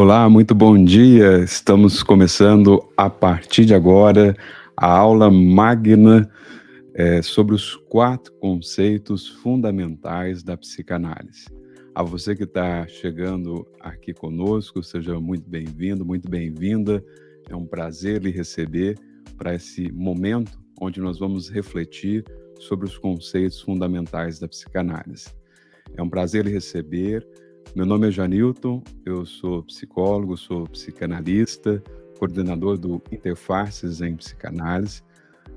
Olá, muito bom dia. Estamos começando a partir de agora a aula magna sobre os 4 conceitos fundamentais da psicanálise. A você que está chegando aqui conosco, seja muito bem-vindo, muito bem-vinda. É um prazer lhe receber para esse momento onde nós vamos refletir sobre os conceitos fundamentais da psicanálise. É um prazer lhe receber. Meu nome é Janilton, eu sou psicólogo, sou psicanalista, coordenador do Interfaces em Psicanálise,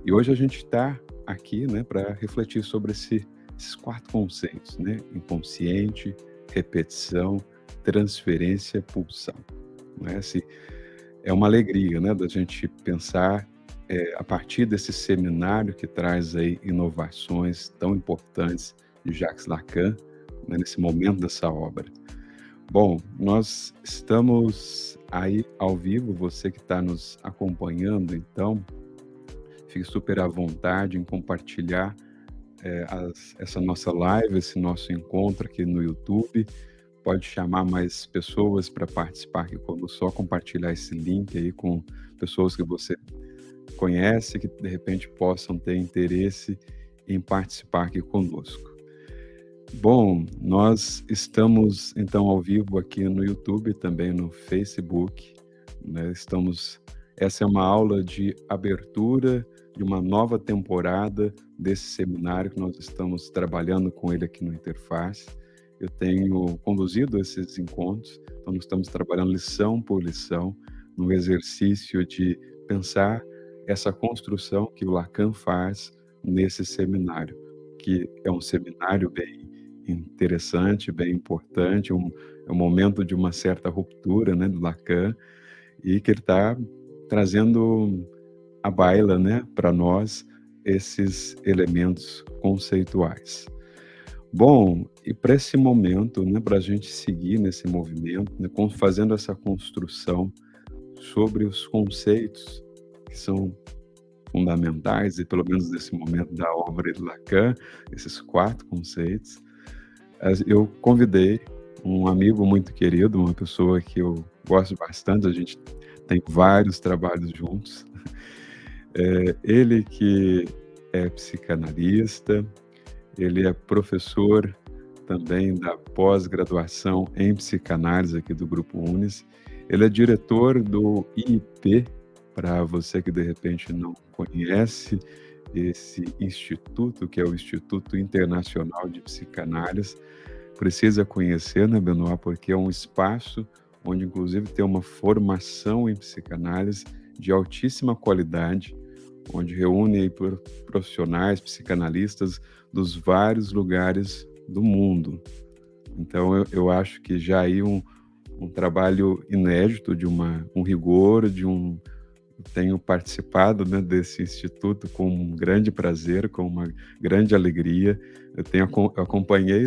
e hoje a gente está aqui, para refletir sobre esses 4 conceitos, inconsciente, repetição, transferência, pulsão. É uma alegria, da gente pensar a partir desse seminário que traz aí inovações tão importantes de Jacques Lacan, nesse momento dessa obra. Bom, nós estamos aí ao vivo, você que está nos acompanhando, então, fique super à vontade em compartilhar essa nossa live, esse nosso encontro aqui no YouTube. Pode chamar mais pessoas para participar aqui conosco, só compartilhar esse link aí com pessoas que você conhece, que de repente possam ter interesse em participar aqui conosco. Bom, nós estamos então ao vivo aqui no YouTube, também no Facebook, essa é uma aula de abertura de uma nova temporada desse seminário que nós estamos trabalhando com ele aqui no Interface. Eu tenho conduzido esses encontros, então nós estamos trabalhando lição por lição, no exercício de pensar essa construção que o Lacan faz nesse seminário, que é um seminário bem interessante, bem importante, é um momento de uma certa ruptura, do Lacan, e que ele está trazendo à baila, para nós, esses elementos conceituais. Bom, e para esse momento, para a gente seguir nesse movimento, fazendo essa construção sobre os conceitos que são fundamentais, e pelo menos nesse momento da obra de Lacan, esses 4 conceitos, eu convidei um amigo muito querido, uma pessoa que eu gosto bastante, a gente tem vários trabalhos juntos. Ele que é psicanalista, ele é professor também da pós-graduação em psicanálise aqui do Grupo Unis. Ele é diretor do IIP, para você que de repente não conhece esse instituto, que é o Instituto Internacional de Psicanálise, precisa conhecer, Benoit, porque é um espaço onde, inclusive, tem uma formação em psicanálise de altíssima qualidade, onde reúne aí profissionais, psicanalistas dos vários lugares do mundo. Então, eu acho que já aí um trabalho inédito, de um rigor, tenho participado desse instituto com um grande prazer, com uma grande alegria. Eu acompanhei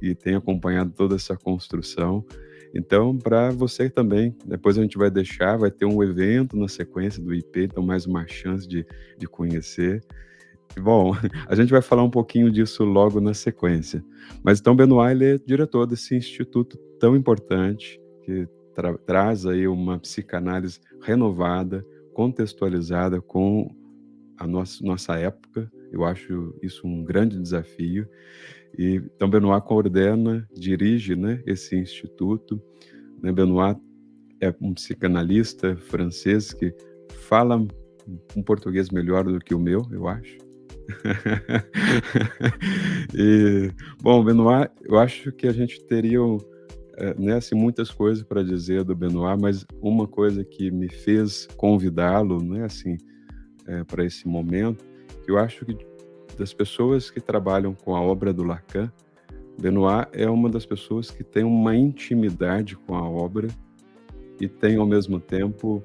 e tenho acompanhado toda essa construção. Então, para você também, depois a gente vai ter um evento na sequência do IP, então mais uma chance de conhecer. Bom, a gente vai falar um pouquinho disso logo na sequência. Mas então, Benoit, ele é diretor desse instituto tão importante, que traz aí uma psicanálise renovada, contextualizada com a nossa época. Eu acho isso um grande desafio. E então Benoit dirige, esse instituto. Benoit é um psicanalista francês que fala um português melhor do que o meu, eu acho. Bom, Benoit, eu acho que a gente teria assim, muitas coisas para dizer do Benoit, mas uma coisa que me fez convidá-lo, para esse momento, eu acho que das pessoas que trabalham com a obra do Lacan, Benoit é uma das pessoas que tem uma intimidade com a obra e tem, ao mesmo tempo,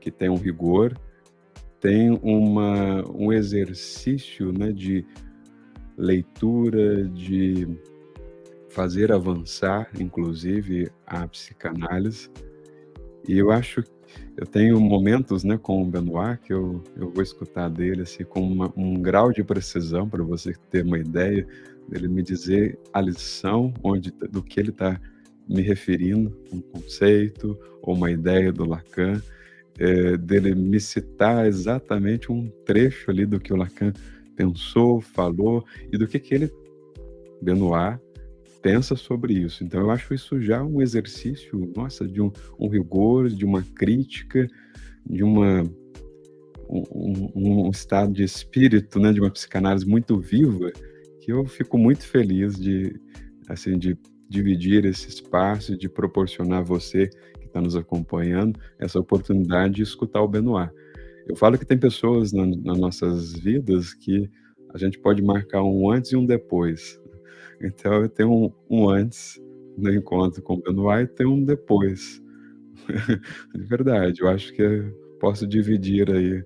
que tem um rigor, tem um exercício, de leitura, de fazer avançar, inclusive, a psicanálise. E eu tenho momentos, com o Benoit, que eu vou escutar dele, assim, com um grau de precisão, para você ter uma ideia, dele me dizer a lição do que ele está me referindo, um conceito ou uma ideia do Lacan, dele me citar exatamente um trecho ali do que o Lacan pensou, falou e do que ele, Benoit, pensa sobre isso. Então eu acho isso já um exercício, nossa, de um rigor, de uma crítica, de um estado de espírito, né, de uma psicanálise muito viva, que eu fico muito feliz de, assim, de dividir esse espaço, de proporcionar a você que está nos acompanhando essa oportunidade de escutar o Benoit. Eu falo que tem pessoas nas nossas vidas que a gente pode marcar um antes e um depois. Então eu tenho um antes no encontro com o Benoit e tenho um depois. De verdade, eu acho que posso dividir aí,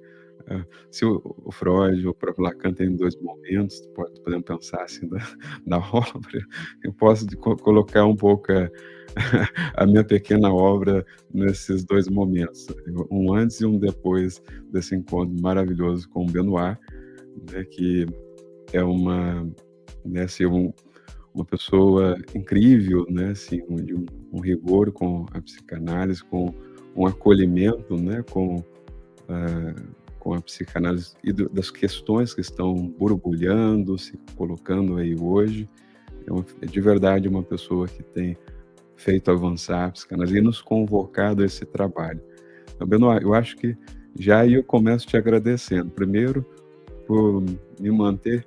se o Freud ou o próprio Lacan tem 2 momentos, podemos pensar assim da obra, eu posso colocar um pouco a minha pequena obra nesses 2 momentos, um antes e um depois desse encontro maravilhoso com o Benoit, né, que é né, assim, uma pessoa incrível, né, assim, de um rigor com a psicanálise, com um acolhimento, né, ah, com a psicanálise e das questões que estão borbulhando, se colocando aí hoje. É de verdade uma pessoa que tem feito avançar a psicanálise e nos convocado a esse trabalho. Então, Benoit, eu acho que já aí eu começo te agradecendo. Primeiro, por me manter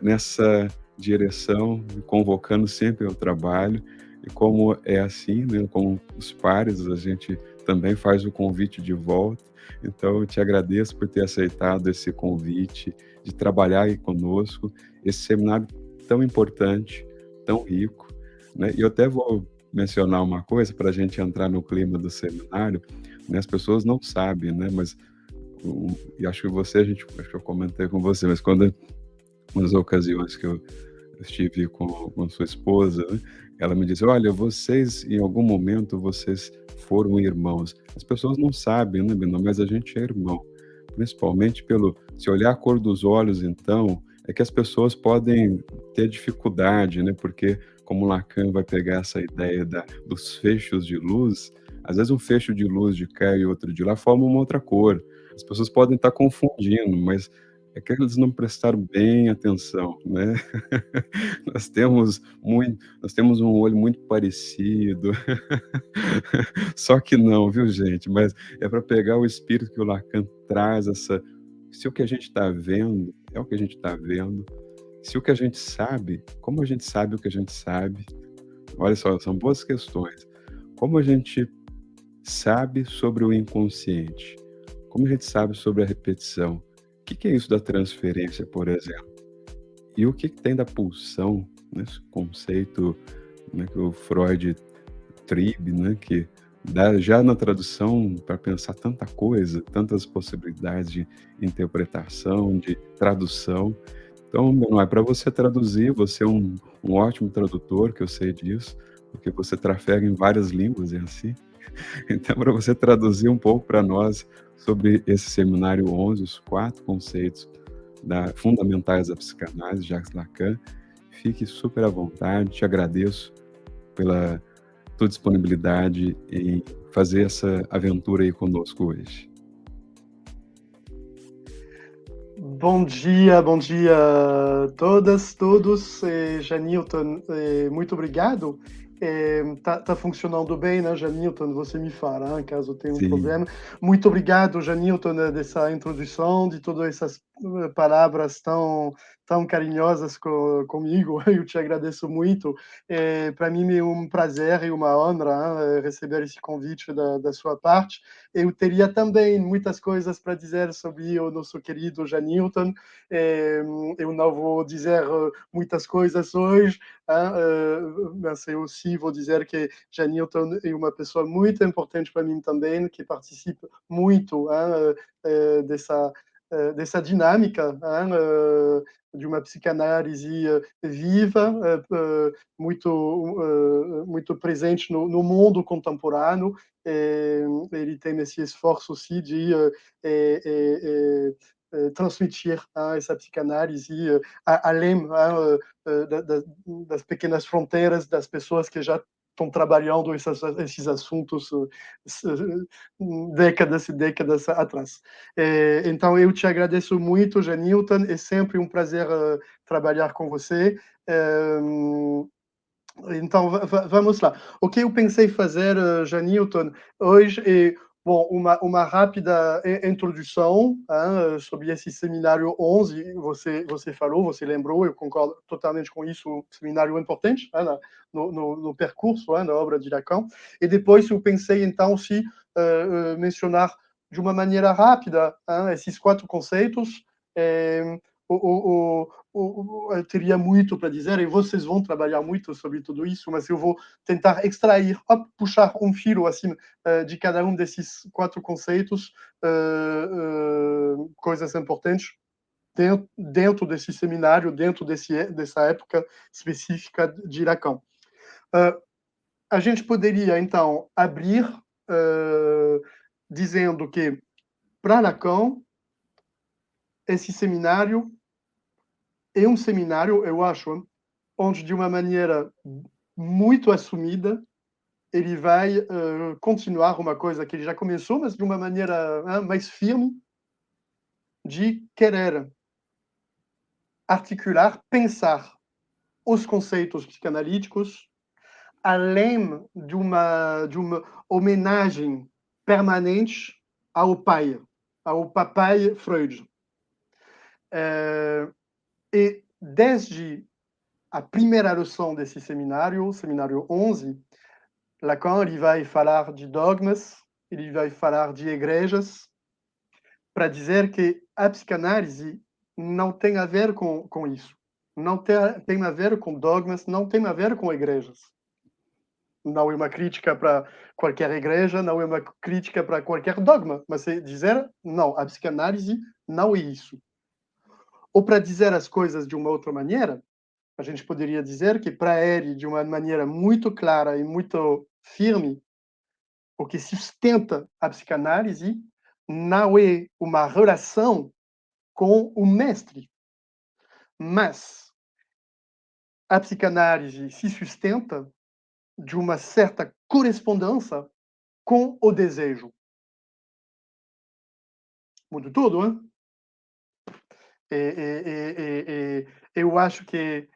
nessa direção, me convocando sempre ao trabalho, e como é assim, né, com os pares, a gente também faz o convite de volta. Então, eu te agradeço por ter aceitado esse convite de trabalhar aí conosco, esse seminário tão importante, tão rico, né? E eu até vou mencionar uma coisa para a gente entrar no clima do seminário, né? As pessoas não sabem, né? Mas e acho que acho que eu comentei com você, mas quando nas ocasiões que eu estive com sua esposa, né, ela me disse: "Olha, vocês, em algum momento, vocês foram irmãos". As pessoas não sabem, né, Beno, mas a gente é irmão. Principalmente se olhar a cor dos olhos, então, é que as pessoas podem ter dificuldade, né, porque como Lacan vai pegar essa ideia dos feixes de luz, às vezes um fecho de luz de cá e outro de lá forma uma outra cor. As pessoas podem estar confundindo, mas é que eles não prestaram bem atenção, né. Nós temos um olho muito parecido, só que não, viu gente, mas é para pegar o espírito que o Lacan traz, se o que a gente está vendo é o que a gente está vendo, se o que a gente sabe, como a gente sabe o que a gente sabe, olha só, são boas questões. Como a gente sabe sobre o inconsciente? Como a gente sabe sobre a repetição? O que que é isso da transferência, por exemplo? E o que que tem da pulsão, né, esse conceito, né, que o Freud tribe, né, que dá já na tradução para pensar tanta coisa, tantas possibilidades de interpretação, de tradução. Então, Benoit, para você traduzir, você é um ótimo tradutor, que eu sei disso, porque você trafega em várias línguas, é assim? Então, para você traduzir um pouco para nós sobre esse seminário 11, os 4 conceitos fundamentais da psicanálise, Jacques Lacan, fique super à vontade, te agradeço pela tua disponibilidade em fazer essa aventura aí conosco hoje. Bom dia a todas, todos. Janilton, muito obrigado. Tá funcionando bem, né, Janilton? Você me fala, caso tenha um Sim, problema. Muito obrigado, Janilton, dessa introdução, de todas essas palavras tão carinhosas comigo. Eu te agradeço muito. Para mim é um prazer e uma honra, receber esse convite da sua parte. Eu teria também muitas coisas para dizer sobre o nosso querido Janilton. Eu não vou dizer muitas coisas hoje, mas eu sim vou dizer que Janilton é uma pessoa muito importante para mim também, que participa muito dessa dinâmica de uma psicanálise viva, muito presente no mundo contemporâneo. Ele tem esse esforço sim de transmitir essa psicanálise além das pequenas fronteiras das pessoas que já estão trabalhando esses assuntos décadas e décadas atrás. Então, eu te agradeço muito, Janilton, é sempre um prazer trabalhar com você. Então, vamos lá. O que eu pensei fazer, Janilton, hoje é bom, uma rápida introdução sobre esse seminário 11. Você falou, você lembrou, eu concordo totalmente com isso, um seminário importante no percurso, na obra de Lacan. E depois eu pensei, então, se mencionar de uma maneira rápida esses 4 conceitos. Eu teria muito para dizer, e vocês vão trabalhar muito sobre tudo isso, mas eu vou tentar extrair, puxar um fio assim de cada um desses 4 conceitos, coisas importantes dentro desse seminário, dentro dessa época específica de Lacan. A gente poderia, então, abrir dizendo que, para Lacan, esse seminário é um seminário, eu acho, onde, de uma maneira muito assumida, ele vai continuar uma coisa que ele já começou, mas de uma maneira mais firme, de querer articular, pensar os conceitos psicanalíticos, além de uma homenagem permanente ao pai, ao papai Freud. E desde a primeira lição desse seminário, seminário 11, Lacan ele vai falar de dogmas, ele vai falar de igrejas, para dizer que a psicanálise não tem a ver com isso. Não tem a ver com dogmas, não tem a ver com igrejas. Não é uma crítica para qualquer igreja, não é uma crítica para qualquer dogma, mas é dizer, não, a psicanálise não é isso. Ou para dizer as coisas de uma outra maneira, a gente poderia dizer que para ele, de uma maneira muito clara e muito firme, o que sustenta a psicanálise não é uma relação com o mestre, mas a psicanálise se sustenta de uma certa correspondência com o desejo. Muda tudo, hein? Eu acho que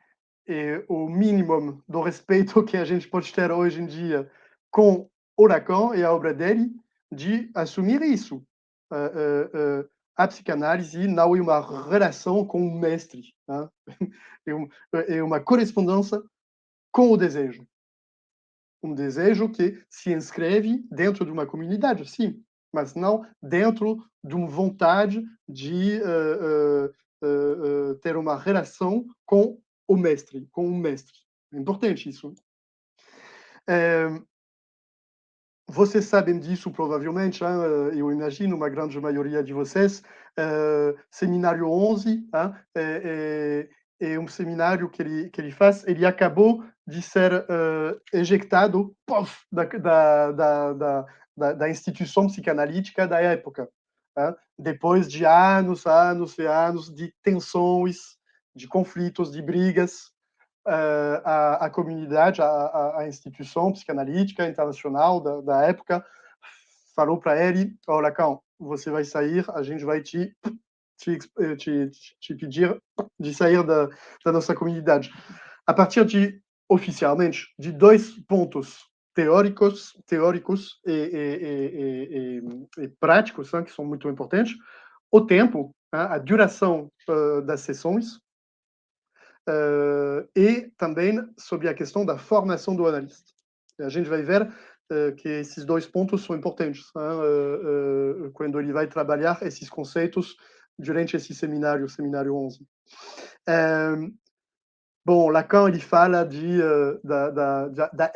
o mínimo do respeito que a gente pode ter hoje em dia com o Lacan e a obra dele, de assumir isso. A psicanálise não é uma relação com o mestre, é uma correspondência com o desejo. Um desejo que se inscreve dentro de uma comunidade, sim, mas não dentro de uma vontade de ter uma relação com o mestre, com o mestre. É importante isso. Vocês sabem disso, provavelmente, eu imagino, uma grande maioria de vocês. Seminário 11 é um seminário que ele faz. Ele acabou de ser ejectado da instituição psicanalítica da época, depois de anos e anos de tensões, de conflitos, de brigas. A comunidade, a instituição psicanalítica internacional da época falou para ele: "Ó, Lacan, você vai sair, a gente vai te pedir de sair da nossa comunidade." A partir de, oficialmente, de 2 pontos teóricos e práticos, que são muito importantes: o tempo, a duração das sessões, e também sobre a questão da formação do analista. A gente vai ver que esses 2 pontos são importantes quando ele vai trabalhar esses conceitos durante esse seminário 11. Bom, Lacan ele fala da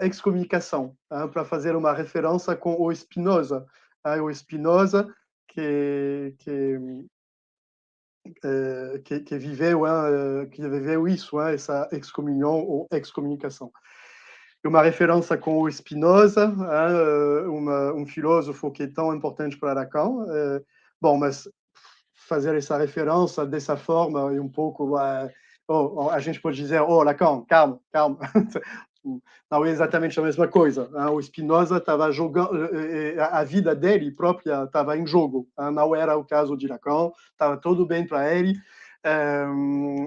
excomunicação, para fazer uma referência com o Spinoza. O Spinoza que viveu isso, essa excomunhão ou excomunicação. Uma referência com o Spinoza, um filósofo que é tão importante para Lacan. Bom, mas fazer essa referência dessa forma é um pouco... a gente pode dizer: "Oh, Lacan, calma, calma." não é exatamente a mesma coisa. O Spinoza estava jogando, a vida dele própria estava em jogo. Não era o caso de Lacan, estava tudo bem para ele.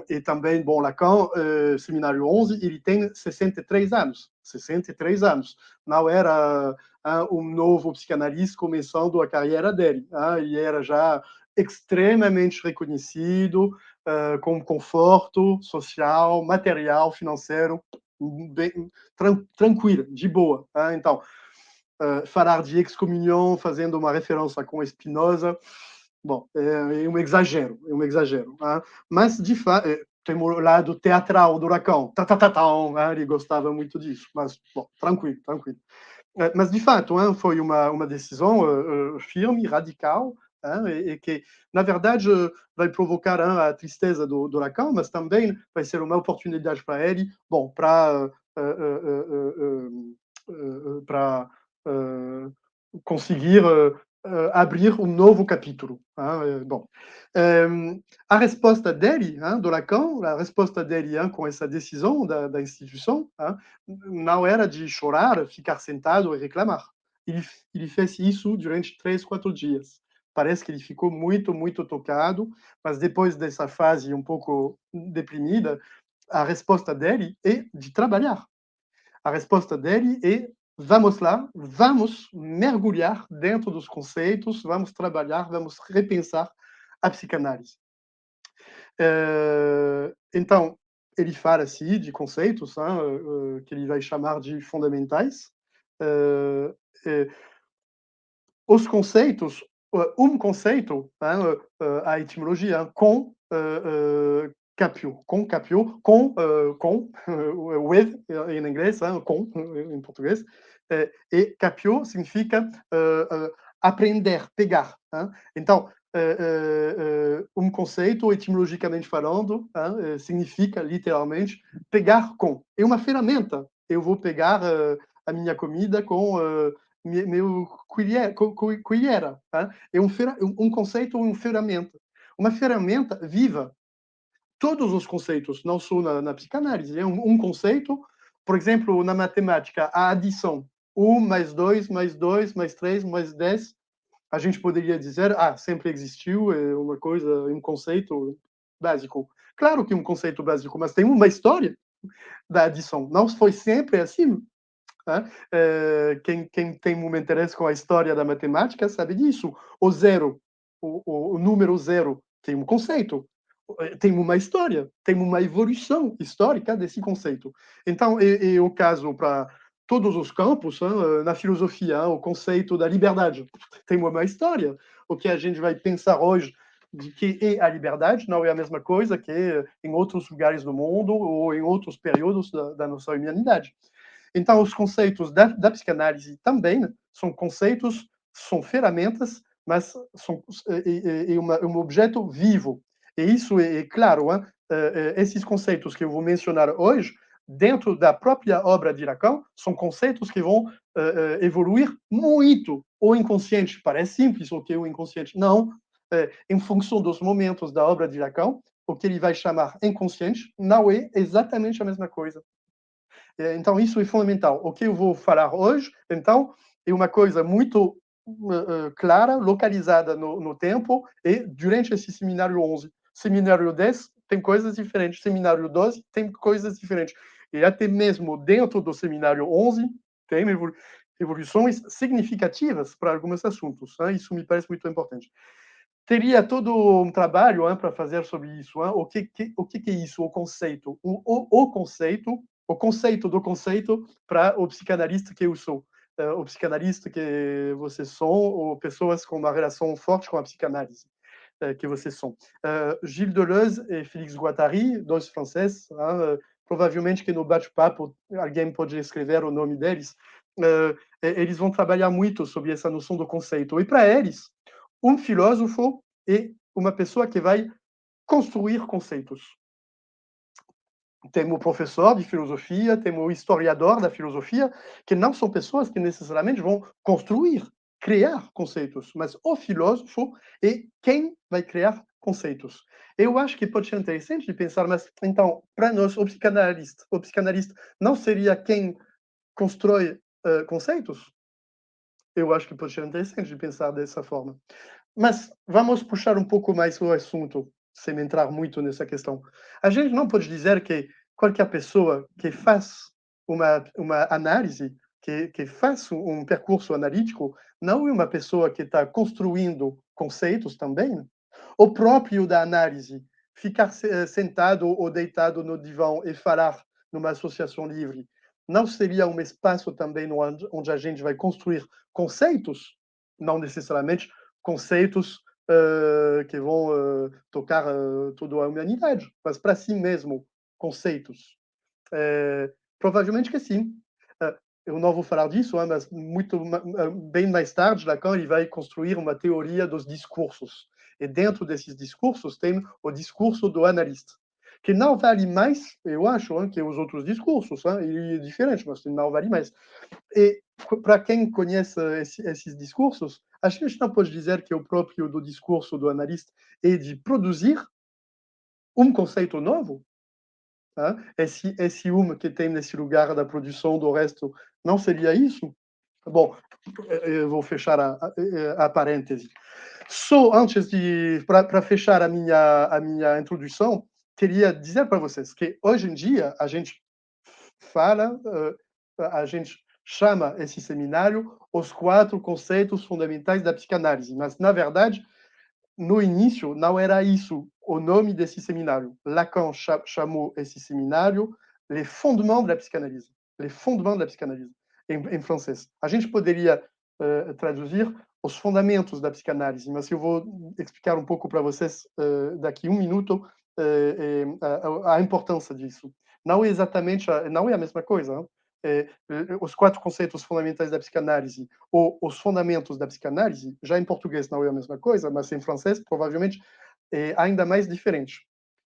E também, bom, Lacan, Seminário 11, ele tem 63 anos. 63 anos. Não era um novo psicanalista começando a carreira dele. Ele era já extremamente reconhecido, com conforto social, material, financeiro, bem, tranquila, de boa. Então, falar de excomunhão fazendo uma referência com Spinoza, bom, é um exagero, mas, de fato, tem o lado teatral do Lacan, ele gostava muito disso, mas, bom, tranquilo, tranquilo. Mas, de fato, foi uma decisão firme, radical, e que, na verdade, vai provocar a tristeza do Lacan, mas também vai ser uma oportunidade para ele, bom, para conseguir abrir um novo capítulo. Bom, a resposta dele, do Lacan, a resposta dele com essa decisão da instituição, não era de chorar, ficar sentado e reclamar. Ele fez isso durante 3, 4 dias. Parece que ele ficou muito, muito tocado, mas depois dessa fase um pouco deprimida, a resposta dele é de trabalhar. A resposta dele é: vamos lá, vamos mergulhar dentro dos conceitos, vamos trabalhar, vamos repensar a psicanálise. Então, ele fala assim de conceitos que ele vai chamar de fundamentais. Os conceitos, conceito, a etimologia, Capio, com, with em inglês, com em português, e Capio significa aprender, pegar. Então, conceito, etimologicamente falando, significa literalmente pegar com. É uma ferramenta. Eu vou pegar a minha comida com meu colhera. É um conceito, uma ferramenta. Uma ferramenta viva. Todos os conceitos, não só na psicanálise, é um conceito, por exemplo, na matemática, a adição. 1 mais 2 mais 2 mais 3 mais 10, a gente poderia dizer, sempre existiu, é uma coisa, um conceito básico. Claro que é um conceito básico, mas tem uma história da adição. Não foi sempre assim. Quem tem um interesse com a história da matemática sabe disso. O zero, o número zero, tem um conceito, tem uma história, tem uma evolução histórica desse conceito. Então, é o caso para todos os campos, na filosofia, o conceito da liberdade tem uma história. O que a gente vai pensar hoje de que é a liberdade não é a mesma coisa que em outros lugares do mundo ou em outros períodos da nossa humanidade. Então, os conceitos da psicanálise também são conceitos, são ferramentas, mas são um objeto vivo. E isso é claro, esses conceitos que eu vou mencionar hoje, dentro da própria obra de Lacan, são conceitos que vão evoluir muito. O inconsciente parece simples, o que é o inconsciente? Não. Em função dos momentos da obra de Lacan, o que ele vai chamar inconsciente não é exatamente a mesma coisa. Então, isso é fundamental. O que eu vou falar hoje, então, é uma coisa muito clara, localizada no tempo, e durante esse seminário 11. Seminário 10 tem coisas diferentes, seminário 12 tem coisas diferentes. E até mesmo dentro do seminário 11 tem evoluções significativas para alguns assuntos. Isso me parece muito importante. Teria todo um trabalho para fazer sobre isso. O que é isso? O conceito. O conceito do conceito para o psicanalista que eu sou. O psicanalista que vocês são, ou pessoas com uma relação forte com a psicanálise que vocês são. Gilles Deleuze e Félix Guattari, dois franceses, provavelmente que no bate-papo alguém pode escrever o nome deles, eles vão trabalhar muito sobre essa noção do conceito. E para eles, um filósofo é uma pessoa que vai construir conceitos. Temos o professor de filosofia, temos o historiador da filosofia, que não são pessoas que necessariamente vão construir, criar conceitos, mas o filósofo é quem vai criar conceitos. Eu acho que pode ser interessante de pensar, mas então, para nós, o psicanalista não seria quem constrói conceitos? Eu acho que pode ser interessante de pensar dessa forma. Mas vamos puxar um pouco mais o assunto, sem entrar muito nessa questão. A gente não pode dizer que qualquer pessoa que faz uma análise, que faz um percurso analítico, não é uma pessoa que está construindo conceitos também. O próprio da análise, ficar sentado ou deitado no divã e falar numa associação livre, não seria um espaço também onde a gente vai construir conceitos? Não necessariamente conceitos que vão tocar toda a humanidade, mas para si mesmo, conceitos. Provavelmente que sim. Eu não vou falar disso, mas bem mais tarde, Lacan ele vai construir uma teoria dos discursos. E dentro desses discursos tem o discurso do analista, que não vale mais, eu acho, que os outros discursos. Ele é diferente, mas não vale mais. E para quem conhece esses discursos, a gente não pode dizer que o próprio do discurso do analista é de produzir um conceito novo. Esse que tem nesse lugar da produção do resto não seria isso? Bom, eu vou fechar a parêntese. Só antes para fechar a minha introdução, queria dizer para vocês que hoje em dia a gente fala, a gente chama esse seminário os 4 conceitos fundamentais da psicanálise, mas na verdade no início não era isso o nome desse seminário. Lacan chamou esse seminário Les Fondements de la Psychanalyse. Les Fondements de la Psychanalyse, em francês. A gente poderia traduzir os fundamentos da psicanálise, mas eu vou explicar um pouco para vocês daqui um minuto a importância disso. Não é exatamente, não é a mesma coisa. Hein? Os 4 conceitos fundamentais da psicanálise ou os fundamentos da psicanálise, já em português não é a mesma coisa, mas em francês provavelmente é ainda mais diferente.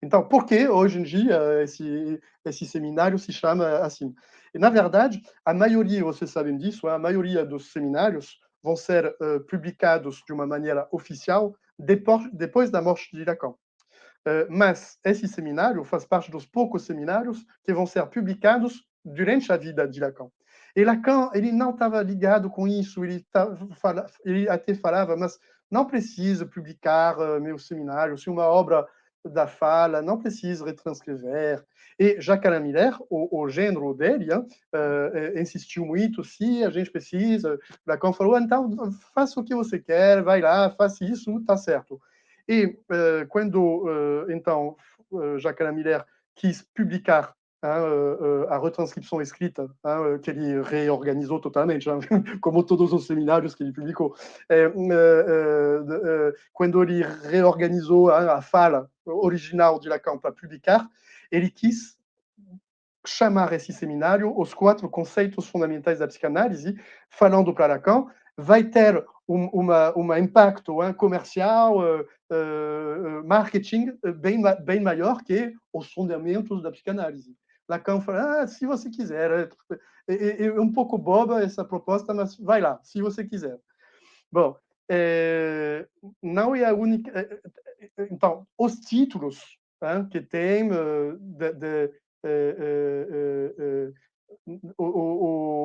Então, por que hoje em dia esse seminário se chama assim? E, na verdade, a maioria, vocês sabem disso, a maioria dos seminários vão ser publicados de uma maneira oficial depois da morte de Lacan. Mas esse seminário faz parte dos poucos seminários que vão ser publicados durante a vida de Lacan. E Lacan, ele não estava ligado com isso, ele até falava, mas não preciso publicar meu seminário, se uma obra da fala, não preciso retranscrever. E Jacques Alain Miller, o gênero dele, insistiu muito, se a gente precisa. Lacan falou, então faça o que você quer, vai lá, faça isso, está certo. E quando, então, Jacques Alain Miller quis publicar a retranscrição escrita, que ele reorganizou totalmente, como todos os seminários que ele publicou. Quando ele reorganizou a fala original de Lacan para publicar, ele quis chamar esse seminário os 4 conceitos fundamentais da psicanálise, falando para Lacan, vai ter um impacto comercial, marketing bem maior que os fundamentos da psicanálise. Lacan fala, se você quiser, é um pouco boba essa proposta, mas vai lá, se você quiser. Bom, não é a única... Então, os títulos que tem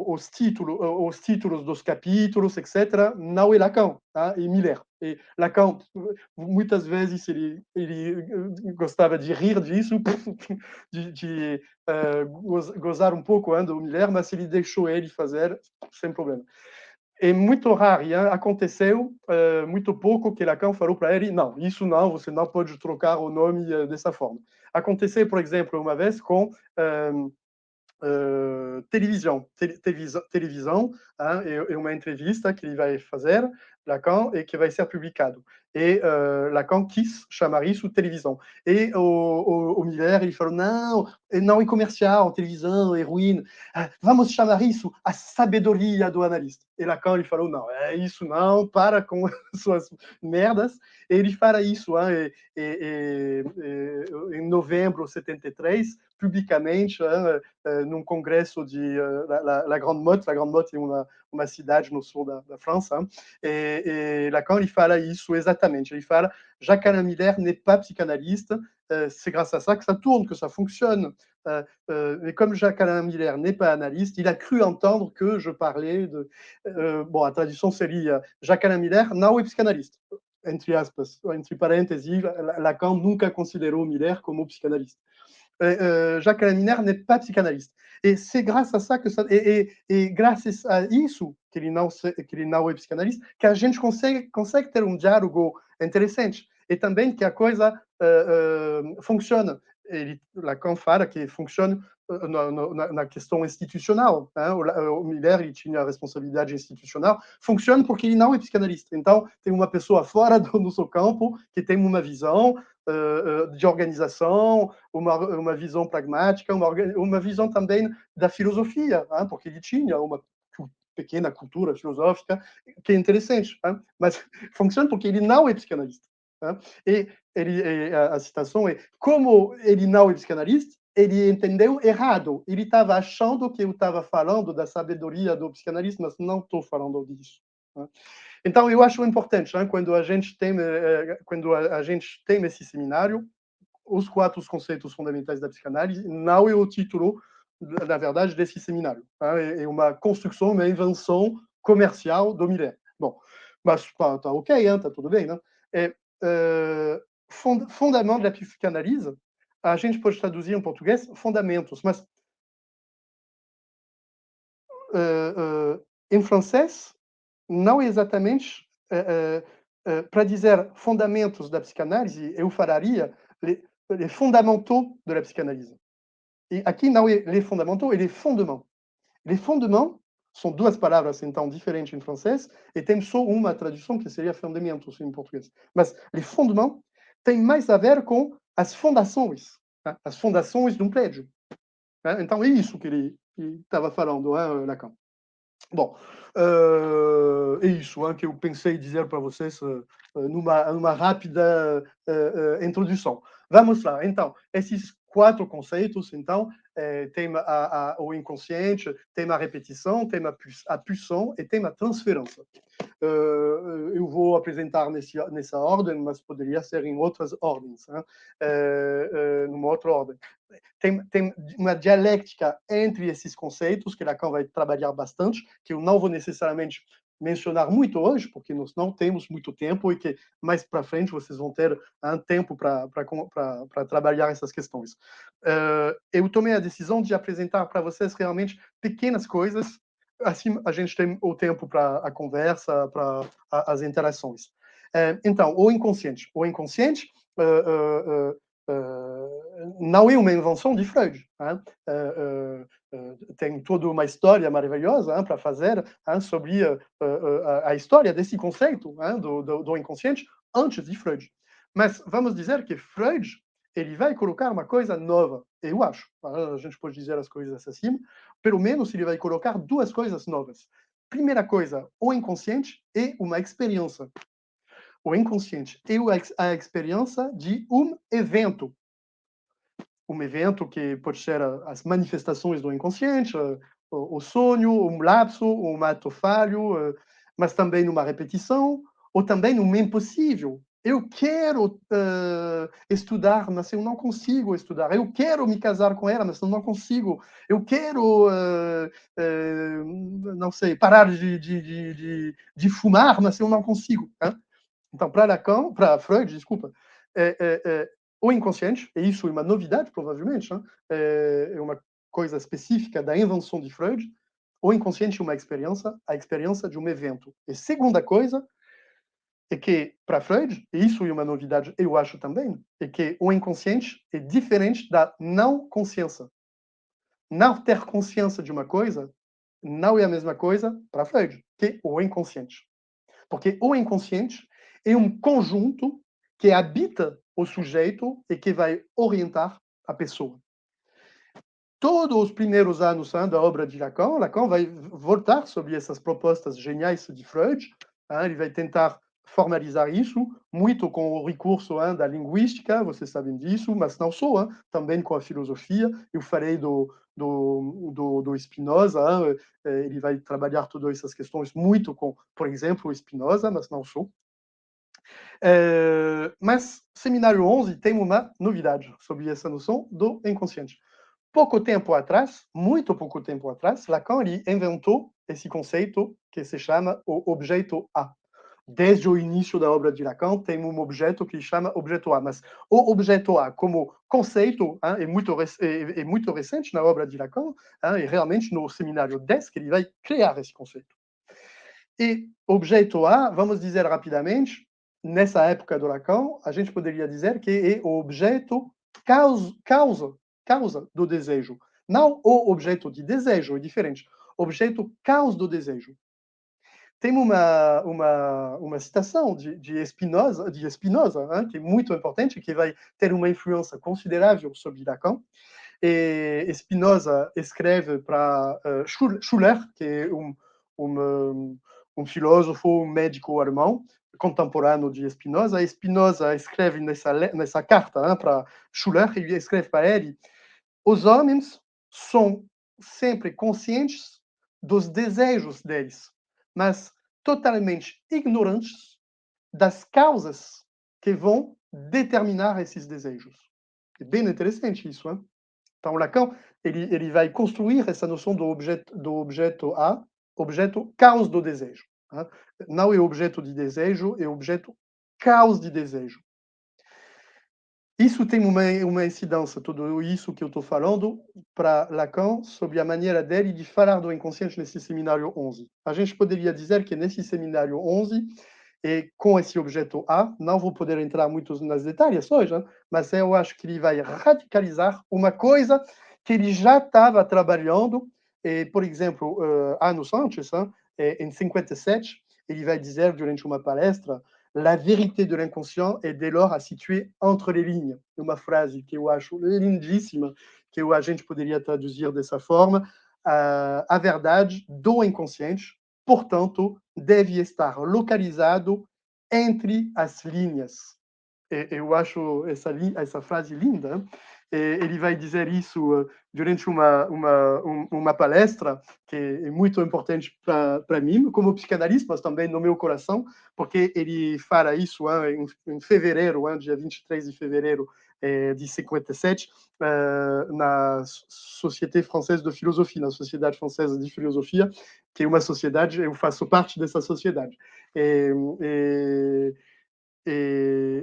os títulos dos capítulos, etc., não é Lacan, é Miller. E Lacan, muitas vezes, ele gostava de rir disso, de gozar um pouco do Miller, mas ele deixou ele fazer sem problema. É muito raro, aconteceu muito pouco que Lacan falou para ele, não, isso não, você não pode trocar o nome dessa forma. Aconteceu, por exemplo, uma vez com televisão, é uma entrevista que ele vai fazer, Lacan, e que vai ser publicado. E Lacan quis chamar isso televisão. E o Miller, ele falou, não é comercial, televisão é ruim, vamos chamar isso a sabedoria do analista. E Lacan, ele falou, não, é isso não, para com suas merdas. E ele fala isso em novembro de 73, publicamente, num congresso de La Grande Motte. La Grande Motte é uma cidade no sul da França. E Lacan ele fala isso exatamente. Ele fala, Jacques Alain Miller n'est pas psychanalyste, c'est grâce à ça que ça tourne, que ça fonctionne. Mais comme Jacques Alain Miller n'est pas analyste, il a cru entendre que je parlais de... Bom, a tradução seria, Jacques Alain Miller não é psicanalista. Entre aspas, entre parênteses, Lacan nunca considerou Miller como psicanalista. Jacques Alain Miller n'est pas psychanalyste. Et c'est grâce à ça que ça, et grâce a isso que ele não é psicanalista, que a gente consegue ter um diálogo interessante e também que a coisa funciona. Lacan fala que funciona na questão institucional. Né? O Miller ele tinha a responsabilidade institucional, funciona porque ele não é psicanalista. Então, tem uma pessoa fora do nosso campo que tem uma visão de organização, uma visão pragmática, uma visão também da filosofia, hein? Porque ele tinha uma pequena cultura filosófica que é interessante, hein? Mas funciona porque ele não é psicanalista. Hein? E a citação é, como ele não é psicanalista, ele entendeu errado. Ele estava achando que eu estava falando da sabedoria do psicanalista, mas não estou falando disso. Hein? Então, eu acho importante, hein, quando a gente tem esse seminário, os 4 conceitos fundamentais da psicanálise, não é o título, na verdade, desse seminário. Hein? É uma construção, uma invenção comercial do Miller. Bom, mas tá ok, hein, tá tudo bem, né? Fundamento da psicanálise, a gente pode traduzir em português fundamentos, mas em francês, não exatamente para dizer fundamentos da psicanálise, eu falaria les fondamentaux de la psychanalyse. E aqui não é les fondamentaux, é les fondements. Les fondements são 2 palavras, então, diferentes em francês, e tem só uma tradução, que seria fundamentos em português. Mas les fondements tem mais a ver com as fundações, né? As fundações de um prédio. Né? Então, é isso que ele estava falando, hein, Lacan. Bom, é isso que eu pensei dizer para vocês numa rápida introdução. Vamos lá, então, esses 4 conceitos, então, tem o inconsciente, tem a repetição, tem a pulsão e tem a transferência. Eu vou apresentar nessa ordem, mas poderia ser em outras ordens, né? Numa outra ordem. Tem uma dialética entre esses conceitos que Lacan vai trabalhar bastante, que eu não vou necessariamente mencionar muito hoje, porque nós não temos muito tempo e que mais para frente vocês vão ter tempo para trabalhar essas questões. Eu tomei a decisão de apresentar para vocês realmente pequenas coisas, assim a gente tem o tempo para a conversa, para as interações. Então, o inconsciente. O inconsciente não é uma invenção de Freud. Hein? Tem toda uma história maravilhosa para fazer sobre a história desse conceito do inconsciente antes de Freud. Mas vamos dizer que Freud ele vai colocar uma coisa nova, eu acho. A gente pode dizer as coisas assim, pelo menos ele vai colocar 2 coisas novas. Primeira coisa, o inconsciente é uma experiência. O inconsciente é a experiência de um evento. Um evento que pode ser as manifestações do inconsciente, o sonho, um lapso, um ato falho, mas também numa repetição, ou também num impossível. Eu quero estudar, mas eu não consigo estudar. Eu quero me casar com ela, mas eu não consigo. Eu quero, não sei, parar de fumar, mas eu não consigo. Hein? Então, para Freud, desculpa, o inconsciente, e isso é uma novidade, provavelmente, né? É uma coisa específica da invenção de Freud, o inconsciente é uma experiência, a experiência de um evento. E segunda coisa, é que, para Freud, e isso é uma novidade, eu acho também, é que o inconsciente é diferente da não consciência. Não ter consciência de uma coisa não é a mesma coisa, para Freud, que o inconsciente. Porque o inconsciente é um conjunto que habita o sujeito e que vai orientar a pessoa. Todos os primeiros anos da obra de Lacan, Lacan vai voltar sobre essas propostas geniais de Freud. Ele vai tentar formalizar isso, muito com o recurso da linguística, vocês sabem disso, mas não só, também com a filosofia. Eu falei do Spinoza, ele vai trabalhar todas essas questões muito com, por exemplo, o Spinoza, mas não só. Mas Seminário 11 tem uma novidade sobre essa noção do inconsciente. Pouco tempo atrás, muito pouco tempo atrás, Lacan ele inventou esse conceito que se chama o objeto A. Desde o início da obra de Lacan, tem um objeto que chama objeto A, mas o objeto A como conceito é muito recente na obra de Lacan, e realmente no Seminário 10 que ele vai criar esse conceito. E objeto A, vamos dizer rapidamente, nessa época do Lacan, a gente poderia dizer que é o objeto causa do desejo. Não o objeto de desejo, é diferente. Objeto causa do desejo. Tem uma citação de Spinoza, que é muito importante, que vai ter uma influência considerável sobre Lacan. E Spinoza escreve para Schuller, que é um filósofo, um médico alemão, contemporâneo de Spinoza. E Spinoza escreve nessa carta para Schuller, ele escreve para ele: os homens são sempre conscientes dos desejos deles, mas totalmente ignorantes das causas que vão determinar esses desejos. É bem interessante isso, hein? Então, Lacan, ele vai construir essa noção do objeto A, objeto causa do desejo. Hein? Não é objeto de desejo, é objeto causa de desejo. Isso tem uma incidência, tudo isso que eu estou falando, para Lacan, sobre a maneira dele de falar do inconsciente nesse Seminário 11. A gente poderia dizer que nesse Seminário 11, e com esse objeto A, não vou poder entrar muito nos detalhes hoje, hein? Mas eu acho que ele vai radicalizar uma coisa que ele já estava trabalhando, e, por exemplo, anos antes, hein? Em 57, ele vai dizer durante uma palestra: la vérité de l'inconscient est dès lors à situer entre les lignes. Uma frase que eu acho lindíssima, que a gente poderia traduzir dessa forma: a verdade do inconsciente, portanto, deve estar localizado entre as linhas. Eu acho essa frase linda. Ele vai dizer isso durante uma palestra que é muito importante para mim, como psicanalista, mas também no meu coração, porque ele fala isso em fevereiro, dia 23 de fevereiro de 57, na Société Française de Philosophie, na Sociedade Francesa de Filosofia, que é uma sociedade, eu faço parte dessa sociedade. É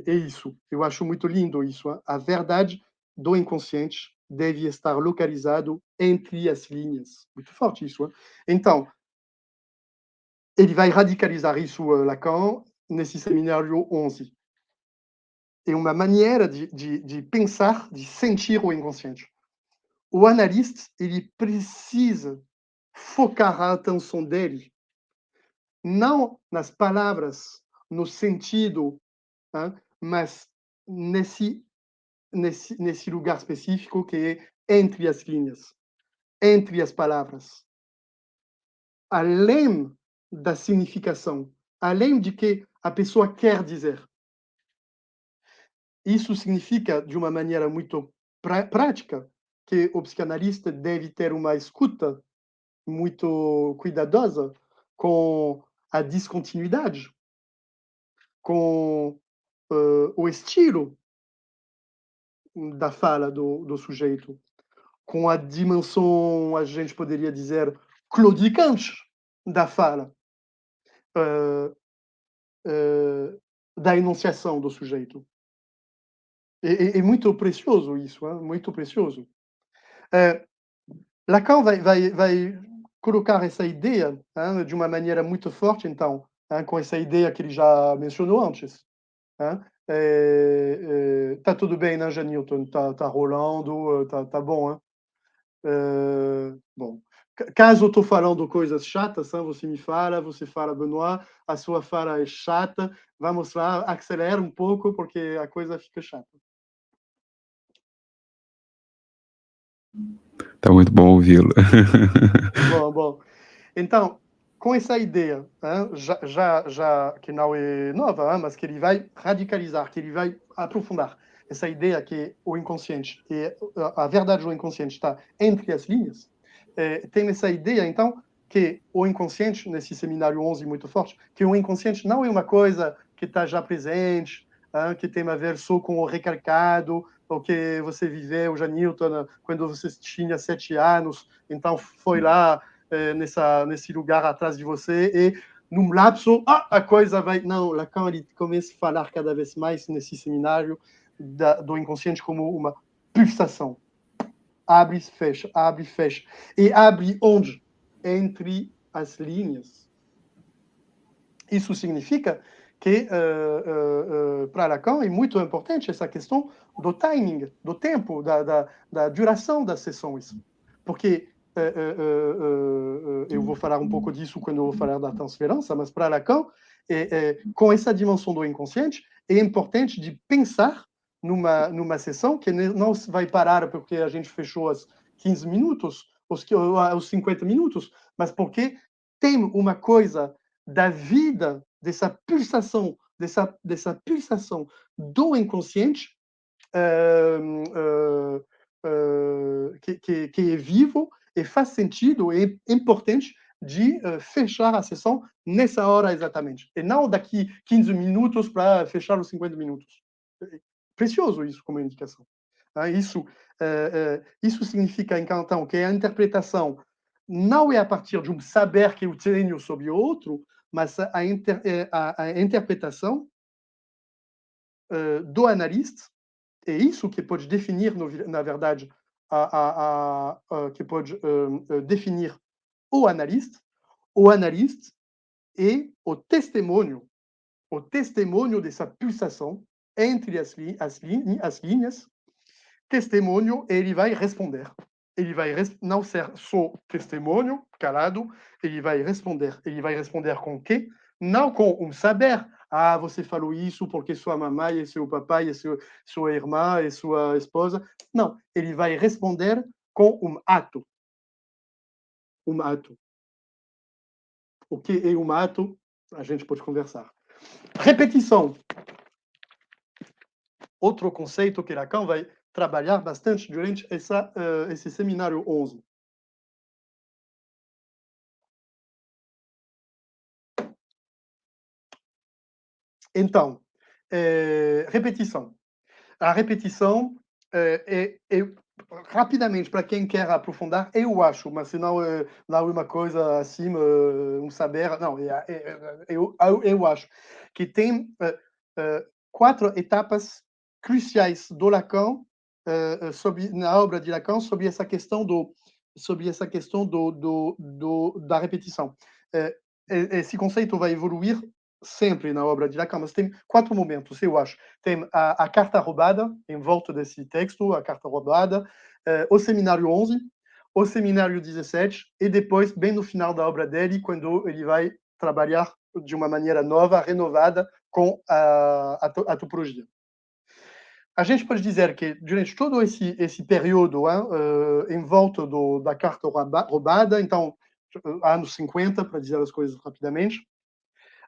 isso. Eu acho muito lindo isso. A verdade do inconsciente deve estar localizado entre as linhas. Muito forte isso. Então, ele vai radicalizar isso, Lacan, nesse Seminário 11. É uma maneira de pensar, de sentir o inconsciente. O analista, ele precisa focar a atenção dele não nas palavras, no sentido, mas nesse lugar específico que é entre as linhas, entre as palavras. Além da significação, além de que a pessoa quer dizer. Isso significa, de uma maneira muito prática, que o psicanalista deve ter uma escuta muito cuidadosa com a descontinuidade, com o estilo da fala do sujeito, com a dimensão, a gente poderia dizer, claudicante da fala, da enunciação do sujeito. É muito precioso isso, muito precioso. Lacan vai colocar essa ideia de uma maneira muito forte, então, com essa ideia que ele já mencionou antes. Tá tudo bem, né, Janilton? Tá rolando, tá bom, bom. Caso eu estou falando coisas chatas, você me fala, você fala, Benoit, a sua fala é chata, vamos lá, acelera um pouco, porque a coisa fica chata. Tá muito bom ouvi-lo. Bom. Então, com essa ideia, já que não é nova, mas que ele vai radicalizar, que ele vai aprofundar, essa ideia que o inconsciente, e a verdade do inconsciente está entre as linhas, tem essa ideia, então, que o inconsciente, nesse Seminário 11 muito forte, que o inconsciente não é uma coisa que está já presente, que tem a ver só com o recalcado, o que você viveu, Janilton, quando você tinha 7 anos, então foi lá nesse lugar atrás de você e num lapso, a coisa vai... Não, Lacan ele começa a falar cada vez mais nesse seminário do inconsciente como uma pulsação. Abre e fecha, abre e fecha. E abre onde? Entre as linhas. Isso significa que, para Lacan, é muito importante essa questão do timing, do tempo, da duração das sessões. Porque eu vou falar um pouco disso quando eu vou falar da transferência, mas para Lacan, com essa dimensão do inconsciente, é importante de pensar numa sessão que não vai parar porque a gente fechou as 15 minutos, os 50 minutos, mas porque tem uma coisa da vida, dessa pulsação do inconsciente que é vivo e faz sentido e é importante de fechar a sessão nessa hora exatamente, e não daqui 15 minutos para fechar os 50 minutos. É precioso isso como indicação. Isso significa, então, que a interpretação não é a partir de um saber que eu tenho sobre o outro, mas a interpretação do analista, é isso que pode definir, na verdade, que pode definir o analista. O analista é o testemunho dessa pulsação entre as linhas. Testemunho, ele vai responder. Ele vai não ser só testemunho, calado, ele vai responder. Ele vai responder com o quê? Não com um saber. Ah, você falou isso porque sua mamãe, e seu papai, e sua irmã, e sua esposa. Não, ele vai responder com um ato. Um ato. O que é um ato? A gente pode conversar. Repetição. Outro conceito que Lacan vai trabalhar bastante durante esse seminário 11. Então, repetição. A repetição rapidamente, para quem quer aprofundar, eu acho, mas se não, não é uma coisa assim, um saber, não, eu acho que tem 4 etapas cruciais do Lacan, na obra de Lacan, sobre essa questão da repetição. Esse conceito vai evoluir sempre na obra de Lacan, mas tem 4 momentos, eu acho. Tem a carta roubada, em volta desse texto, a carta roubada, o seminário 11, o seminário 17, e depois, bem no final da obra dele, quando ele vai trabalhar de uma maneira nova, renovada, com a topologia. A gente pode dizer que, durante todo esse período, em volta da carta roubada, então, anos 50, para dizer as coisas rapidamente,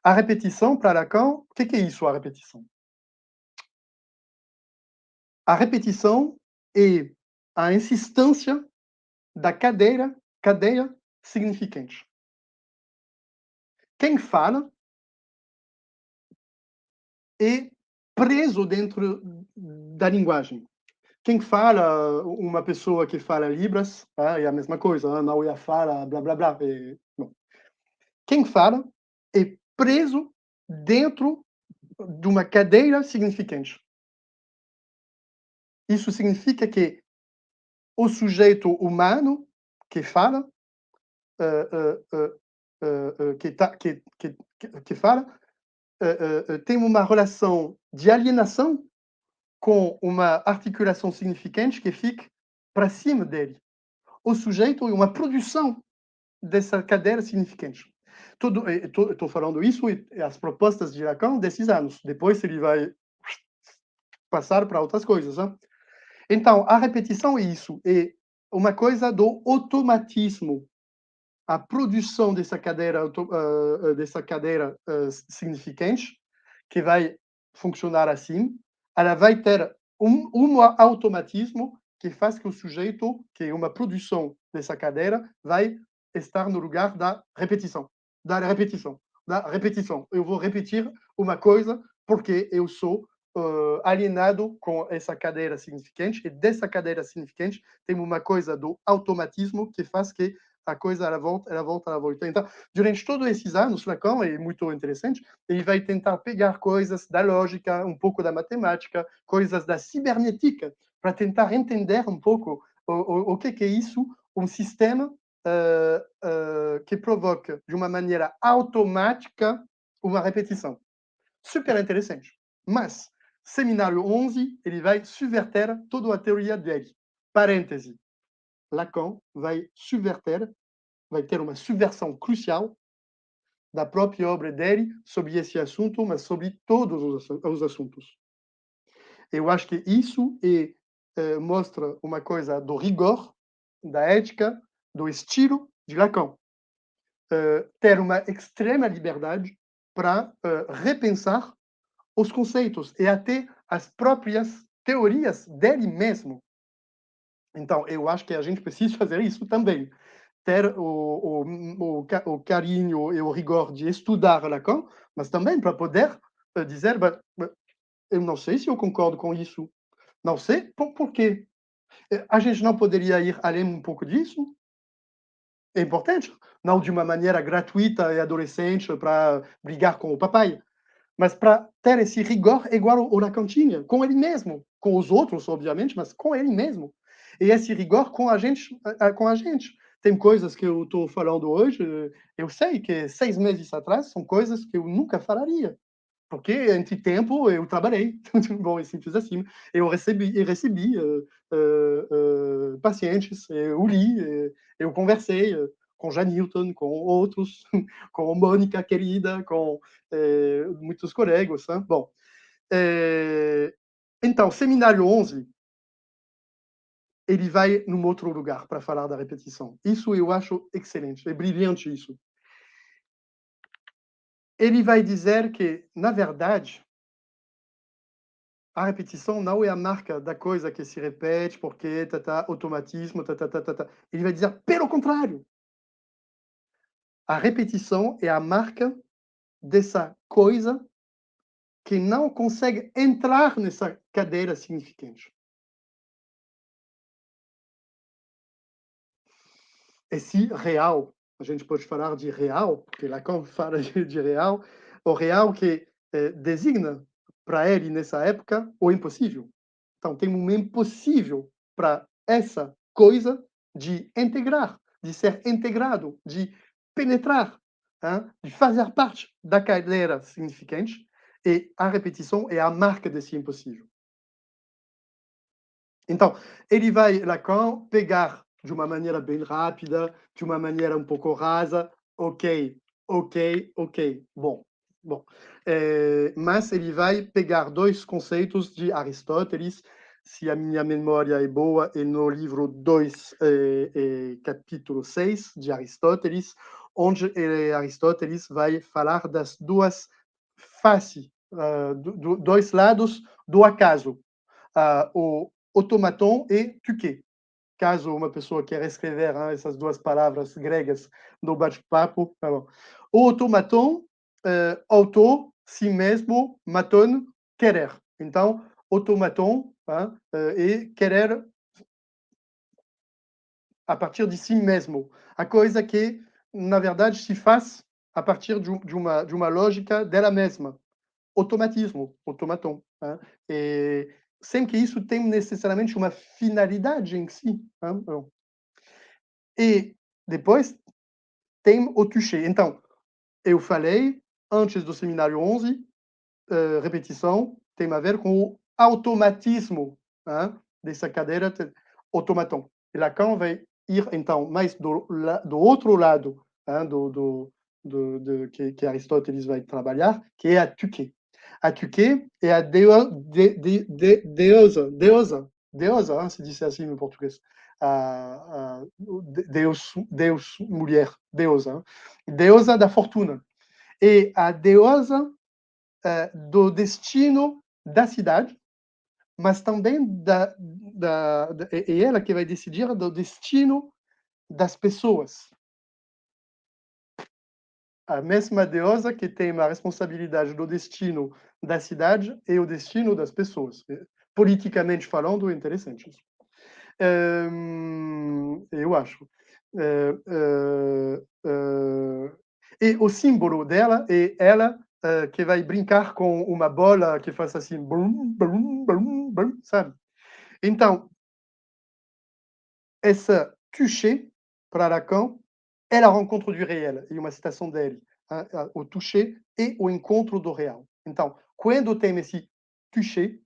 a repetição, para Lacan, o que é isso, a repetição? A repetição é a insistência da cadeia significante. Quem fala é preso dentro da linguagem. Quem fala, uma pessoa que fala Libras, é a mesma coisa, não ia falar, blá, blá, blá. Não. Quem fala é preso dentro de uma cadeia significante. Isso significa que o sujeito humano que fala, que fala, tem uma relação de alienação com uma articulação significante que fica para cima dele. O sujeito é uma produção dessa cadeia significante. Estou falando isso e as propostas de Lacan desses anos. Depois ele vai passar para outras coisas. Hein? Então, a repetição é isso. É uma coisa do automatismo. A produção dessa cadeira significante, que vai funcionar assim, ela vai ter um automatismo que faz que o sujeito, que é uma produção dessa cadeira, vai estar no lugar da repetição. da repetição. Eu vou repetir uma coisa porque eu sou alienado com essa cadeira significante, e dessa cadeira significante tem uma coisa do automatismo que faz que a coisa ela volta, ela volta, ela volta. Então, durante todos esses anos, Lacan é muito interessante, ele vai tentar pegar coisas da lógica, um pouco da matemática, coisas da cibernética, para tentar entender um pouco o que é isso, um sistema que provoca de uma maneira automática uma repetição. Super interessante. Mas, Seminário 11, ele vai subverter toda a teoria dele. Parêntese. Lacan vai subverter, vai ter uma subversão crucial da própria obra dele sobre esse assunto, mas sobre todos os assuntos. Eu acho que isso mostra uma coisa do rigor, da ética, do estilo de Lacan. Ter uma extrema liberdade para repensar os conceitos e até as próprias teorias dele mesmo. Então, eu acho que a gente precisa fazer isso também. Ter o carinho e o rigor de estudar Lacan, mas também para poder dizer, eu não sei se eu concordo com isso. Não sei por quê. A gente não poderia ir além um pouco disso? É importante. Não de uma maneira gratuita e adolescente para brigar com o papai, mas para ter esse rigor igual ao Lacan tinha, com ele mesmo, com os outros, obviamente, mas com ele mesmo. E esse rigor com a gente, com a gente. Tem coisas que eu estou falando hoje, eu sei que 6 meses atrás são coisas que eu nunca falaria, porque entre tempo eu trabalhei, bom, é simples assim. Eu recebi pacientes, eu li, eu conversei com Janilton, com outros, com Mônica querida, com muitos colegas. Né? Bom, então, Seminário 11, ele vai num outro lugar para falar da repetição. Isso eu acho excelente, é brilhante isso. Ele vai dizer que, na verdade, a repetição não é a marca da coisa que se repete, porque automatismo, Ele vai dizer, pelo contrário, a repetição é a marca dessa coisa que não consegue entrar nessa cadeira significante. Esse real, a gente pode falar de real, porque Lacan fala de real, o real que designa para ele, nessa época, o impossível. Então, tem um impossível para essa coisa de integrar, de ser integrado, de penetrar, hein? De fazer parte da cadeira significante, e a repetição é a marca desse impossível. Então, ele vai, Lacan, pegar de uma maneira bem rápida, de uma maneira um pouco rasa, ok, ok, ok, bom. Mas ele vai pegar dois conceitos de Aristóteles, se a minha memória é boa, é no livro 2, capítulo 6 de Aristóteles, onde Aristóteles vai falar das duas faces, dois lados do acaso. O automaton e tuque. Caso uma pessoa queira escrever essas duas palavras gregas no bate-papo, tá bom. O automaton, auto, si mesmo, maton, querer. Então, automaton é querer a partir de si mesmo. A coisa que, na verdade, se faz a partir de uma lógica dela mesma. Automatismo, automaton. Né? E, sem que isso tenha necessariamente uma finalidade em si. Né? E depois tem o toucher. Então, eu falei, antes do seminário 11, repetição tem a ver com o automatismo dessa cadeira automaton. E Lacan vai ir, então, mais do outro lado que Aristóteles vai trabalhar, que é a tuque. A tuque é a deusa, se diz assim em português. Deus, mulher, deusa. Deusa da fortuna. E a deusa do destino da cidade, mas também é ela que vai decidir do destino das pessoas. a mesma deusa que tem a responsabilidade do destino da cidade e o destino das pessoas. Politicamente falando, é interessante isso. Eu acho. Eh, eh, eh, e o símbolo dela é ela que vai brincar com uma bola que faz assim, brum, brum, brum, brum, sabe? Então, essa toucher, para Lacan, é a rencontre du réel, e uma citação dele. O toucher é o encontro do real. Então, quando tem esse toucher,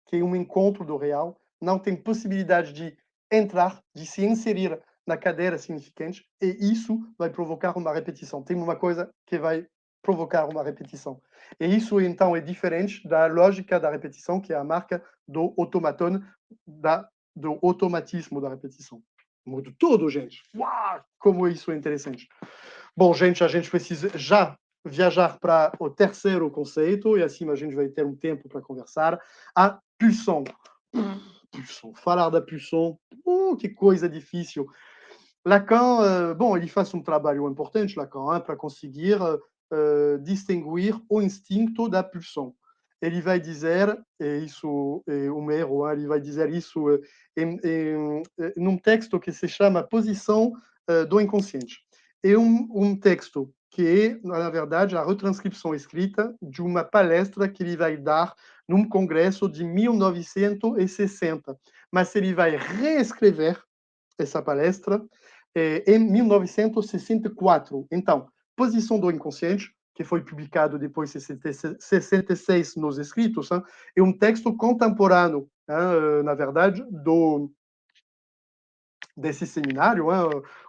que é um encontro do real, não tem possibilidade de entrar, de se inserir na cadeira significante, e isso vai provocar uma repetição. Tem uma coisa que vai provocar uma repetição. E isso, então, é diferente da lógica da repetição, que é a marca do automaton, do automatismo da repetição. Muda tudo, gente. Uau! Como isso é interessante. Bom, gente, a gente precisa já viajar para o terceiro conceito, e assim a gente vai ter um tempo para conversar. A pulsão. Pulsão. Falar da pulsão, que coisa difícil. Lacan, bom, ele faz um trabalho importante, Lacan, para conseguir distinguir o instinto da pulsão. Ele vai dizer, e isso é Homero, ele vai dizer isso num texto que se chama Posição do Inconsciente. É um texto que é, na verdade, a retranscrição escrita de uma palestra que ele vai dar num congresso de 1960. Mas ele vai reescrever essa palestra em 1964. Então, Posição do Inconsciente, que foi publicado depois de 66 nos Escritos, é um texto contemporâneo, na verdade, desse seminário,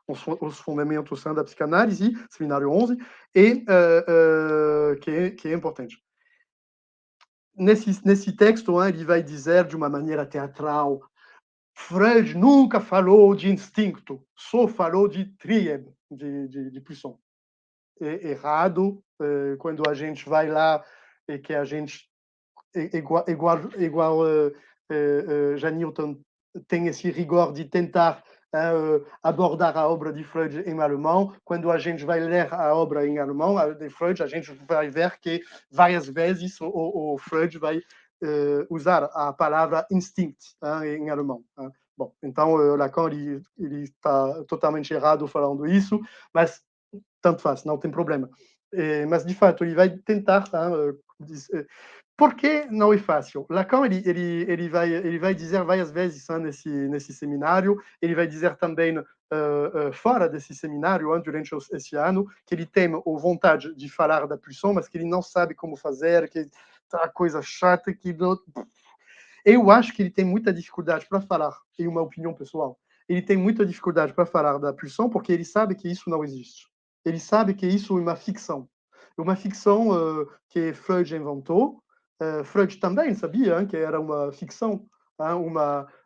os fundamentos da psicanálise, seminário 11, e que é importante. Nesse texto, ele vai dizer de uma maneira teatral: Freud nunca falou de instinto, só falou de tríade, de pulsão. É errado, quando a gente vai lá e que a gente, igual já Newton, tem esse rigor de tentar abordar a obra de Freud em alemão. Quando a gente vai ler a obra em alemão de Freud, a gente vai ver que várias vezes o Freud vai usar a palavra instinct em alemão. Bom, então Lacan ele está totalmente errado falando isso, mas tanto faz, não tem problema. Mas de fato ele vai tentar. Por que não é fácil? Lacan ele vai dizer várias vezes nesse seminário, ele vai dizer também fora desse seminário, durante esse ano, que ele tem a vontade de falar da pulsão, mas que ele não sabe como fazer, que tá coisa chata, que não... Eu acho que ele tem muita dificuldade para falar, em uma opinião pessoal. Ele tem muita dificuldade para falar da pulsão porque ele sabe que isso não existe. Ele sabe que isso é uma ficção. Uma ficção que Freud inventou. Freud também sabia que era uma ficção,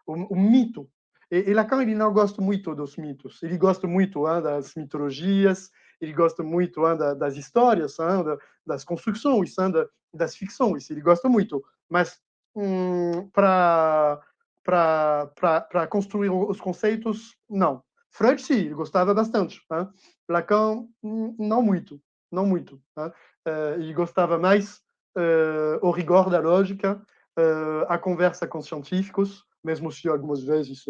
um mito. E Lacan ele não gosta muito dos mitos. Ele gosta muito das mitologias, ele gosta muito das histórias, das construções, das ficções. Ele gosta muito. Mas para construir os conceitos, não. Freud, sim, ele gostava bastante. Lacan, não muito. Não muito. Ele gostava mais o rigor da lógica, a conversa com os científicos, mesmo se algumas vezes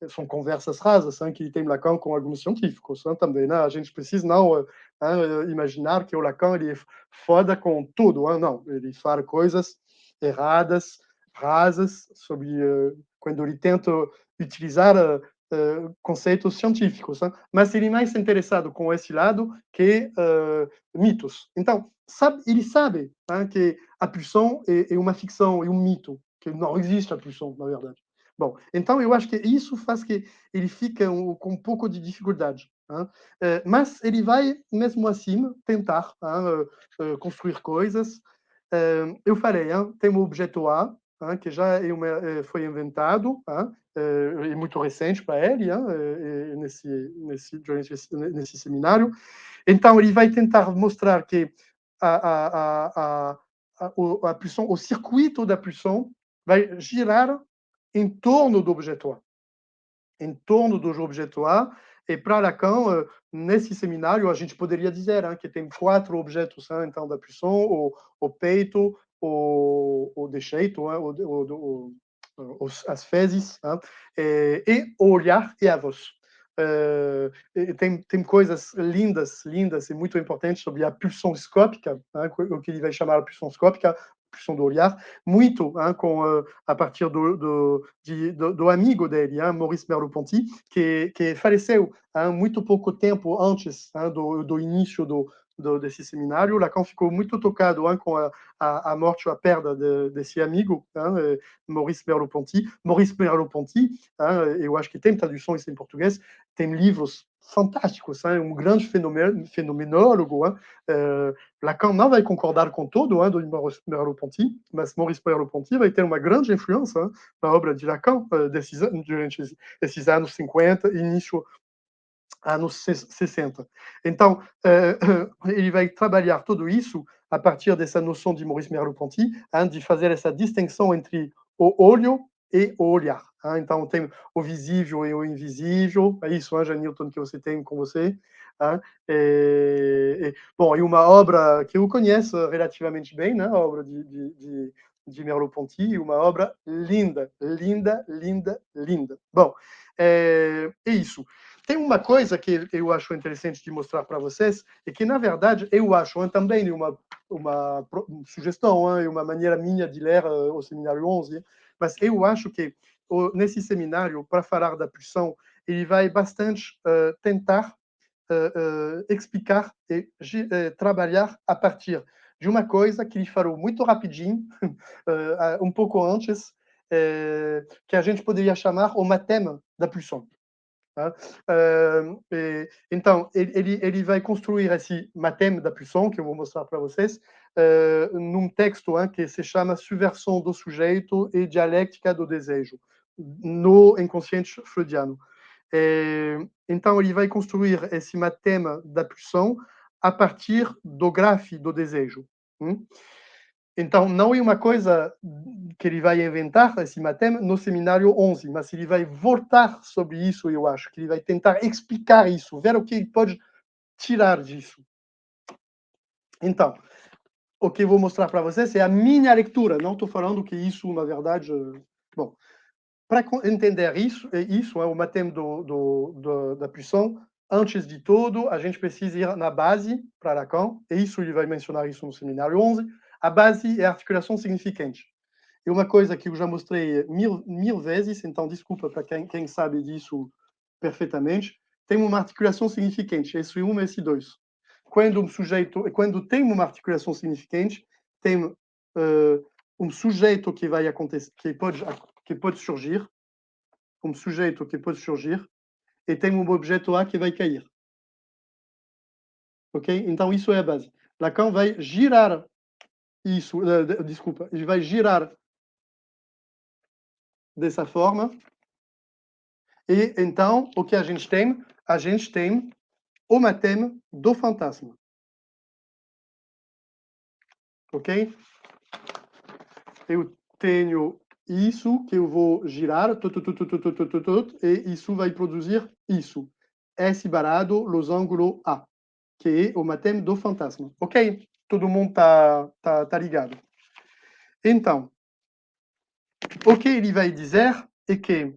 são conversas rasas que tem Lacan com alguns científicos também. A gente precisa não imaginar que o Lacan ele é foda com tudo. Não, ele fala coisas erradas, rasas, sobre quando ele tenta utilizar conceitos científicos, mas ele é mais interessado com esse lado que mitos. Então, ele sabe que a pulsão é uma ficção, é um mito, que não existe a pulsão, na verdade. Bom, então eu acho que isso faz que ele fica com um pouco de dificuldade. Mas ele vai, mesmo assim, tentar construir coisas. Eu falei, tem o objeto A, que já foi inventado, é muito recente para ele, nesse seminário. Então, ele vai tentar mostrar que a pulsão, o circuito da pulsão vai girar em torno do objeto A. Em torno do objeto A, E para Lacan, nesse seminário, a gente poderia dizer que tem 4 objetos, então, da pulsão: o peito, o dejeito, as fezes, e o olhar e a voz. Tem coisas lindas, lindas e muito importantes sobre a pulsão escópica, o que ele vai chamar de pulsão escópica, pulsão do olhar, muito a partir do amigo dele, Maurice Merleau-Ponty, que faleceu muito pouco tempo antes do início desse seminário. Lacan ficou muito tocado com a morte ou a perda desse amigo, Maurice Merleau-Ponty. Maurice Merleau-Ponty, eu acho que tem tradução isso em português, tem livros fantásticos, um grande fenomenólogo. Lacan não vai concordar com tudo do Maurice Merleau-Ponty, mas Maurice Merleau-Ponty vai ter uma grande influência na obra de Lacan durante esses anos 50 e início anos 60. Então, ele vai trabalhar tudo isso a partir dessa noção de Maurice Merleau-Ponty, de fazer essa distinção entre o olho e o olhar. Então, tem o visível e o invisível, é isso, Janilton, que você tem com você. Bom, e uma obra que eu conheço relativamente bem, a obra de Merleau-Ponty, uma obra linda, linda, linda, linda. Bom, é isso. Tem uma coisa que eu acho interessante de mostrar para vocês, e que, na verdade, eu acho também uma sugestão e uma maneira minha de ler o seminário 11, mas eu acho que nesse seminário, para falar da pulsão, ele vai bastante tentar explicar e trabalhar a partir de uma coisa que ele falou muito rapidinho, um pouco antes, que a gente poderia chamar o matema da pulsão. Então, ele vai construir esse matema da pulsão, que eu vou mostrar para vocês, num texto que se chama Subversão do Sujeito e Dialética do Desejo, no inconsciente freudiano. Então, ele vai construir esse matema da pulsão a partir do grafo do desejo. Então, não é uma coisa que ele vai inventar, esse matema, no seminário 11, mas ele vai voltar sobre isso, eu acho, que ele vai tentar explicar isso, ver o que ele pode tirar disso. Então, o que eu vou mostrar para vocês é a minha leitura, não estou falando que isso, na verdade... Bom, para entender isso é o matema da pulsão. Antes de tudo, a gente precisa ir na base para Lacan, e isso ele vai mencionar isso no seminário 11. A base é a articulação significante. É uma coisa que eu já mostrei mil vezes, então desculpa para quem sabe disso perfeitamente. Tem uma articulação significante, esse 1 e esse 2. Quando tem uma articulação significante, tem um sujeito que vai acontecer, que pode surgir, e tem um objeto A que vai cair. Ok? Então, isso é a base. Lacan vai girar isso, desculpa, ele vai girar dessa forma, e então, o que a gente tem? A gente tem o matema do fantasma. Ok? Eu tenho isso que eu vou girar, e isso vai produzir isso. S barrado, losango A, que é o matema do fantasma. Ok? Todo mundo tá ligado. Então, o que ele vai dizer é que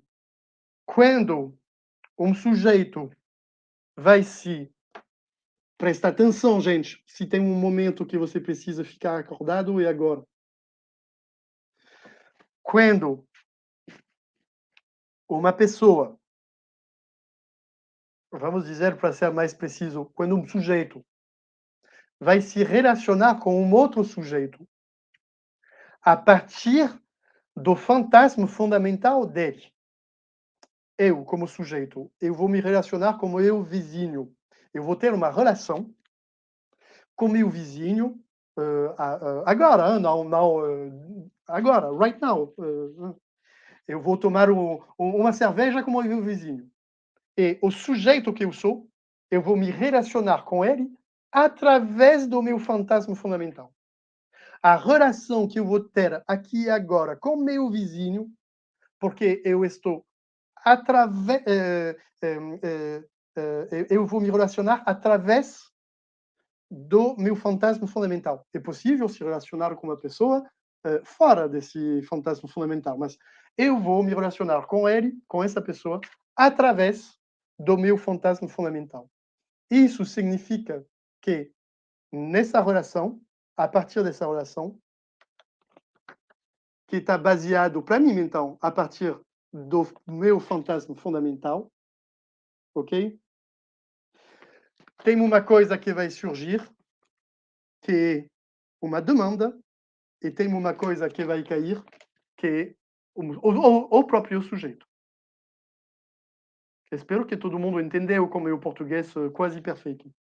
quando um sujeito vai se... Presta atenção, gente. Se tem um momento que você precisa ficar acordado, é agora. Quando uma pessoa, vamos dizer para ser mais preciso, quando um sujeito vai se relacionar com um outro sujeito a partir do fantasma fundamental dele. Eu, como sujeito, eu vou me relacionar como eu vizinho. Eu vou ter uma relação com meu vizinho agora, agora, right now. Eu vou tomar uma cerveja com meu vizinho. E o sujeito que eu sou, eu vou me relacionar com ele através do meu fantasma fundamental. A relação que eu vou ter aqui e agora com meu vizinho, porque eu estou eu vou me relacionar através do meu fantasma fundamental. É possível se relacionar com uma pessoa fora desse fantasma fundamental, mas eu vou me relacionar com ele, com essa pessoa, através do meu fantasma fundamental. Isso significa que nessa relação, a partir dessa relação, que está baseado, para mim, então, a partir do meu fantasma fundamental, ok? Tem uma coisa que vai surgir, que é uma demanda, e tem uma coisa que vai cair, que é o próprio sujeito. Espero que todo mundo entendeu com o meu português quase perfeito.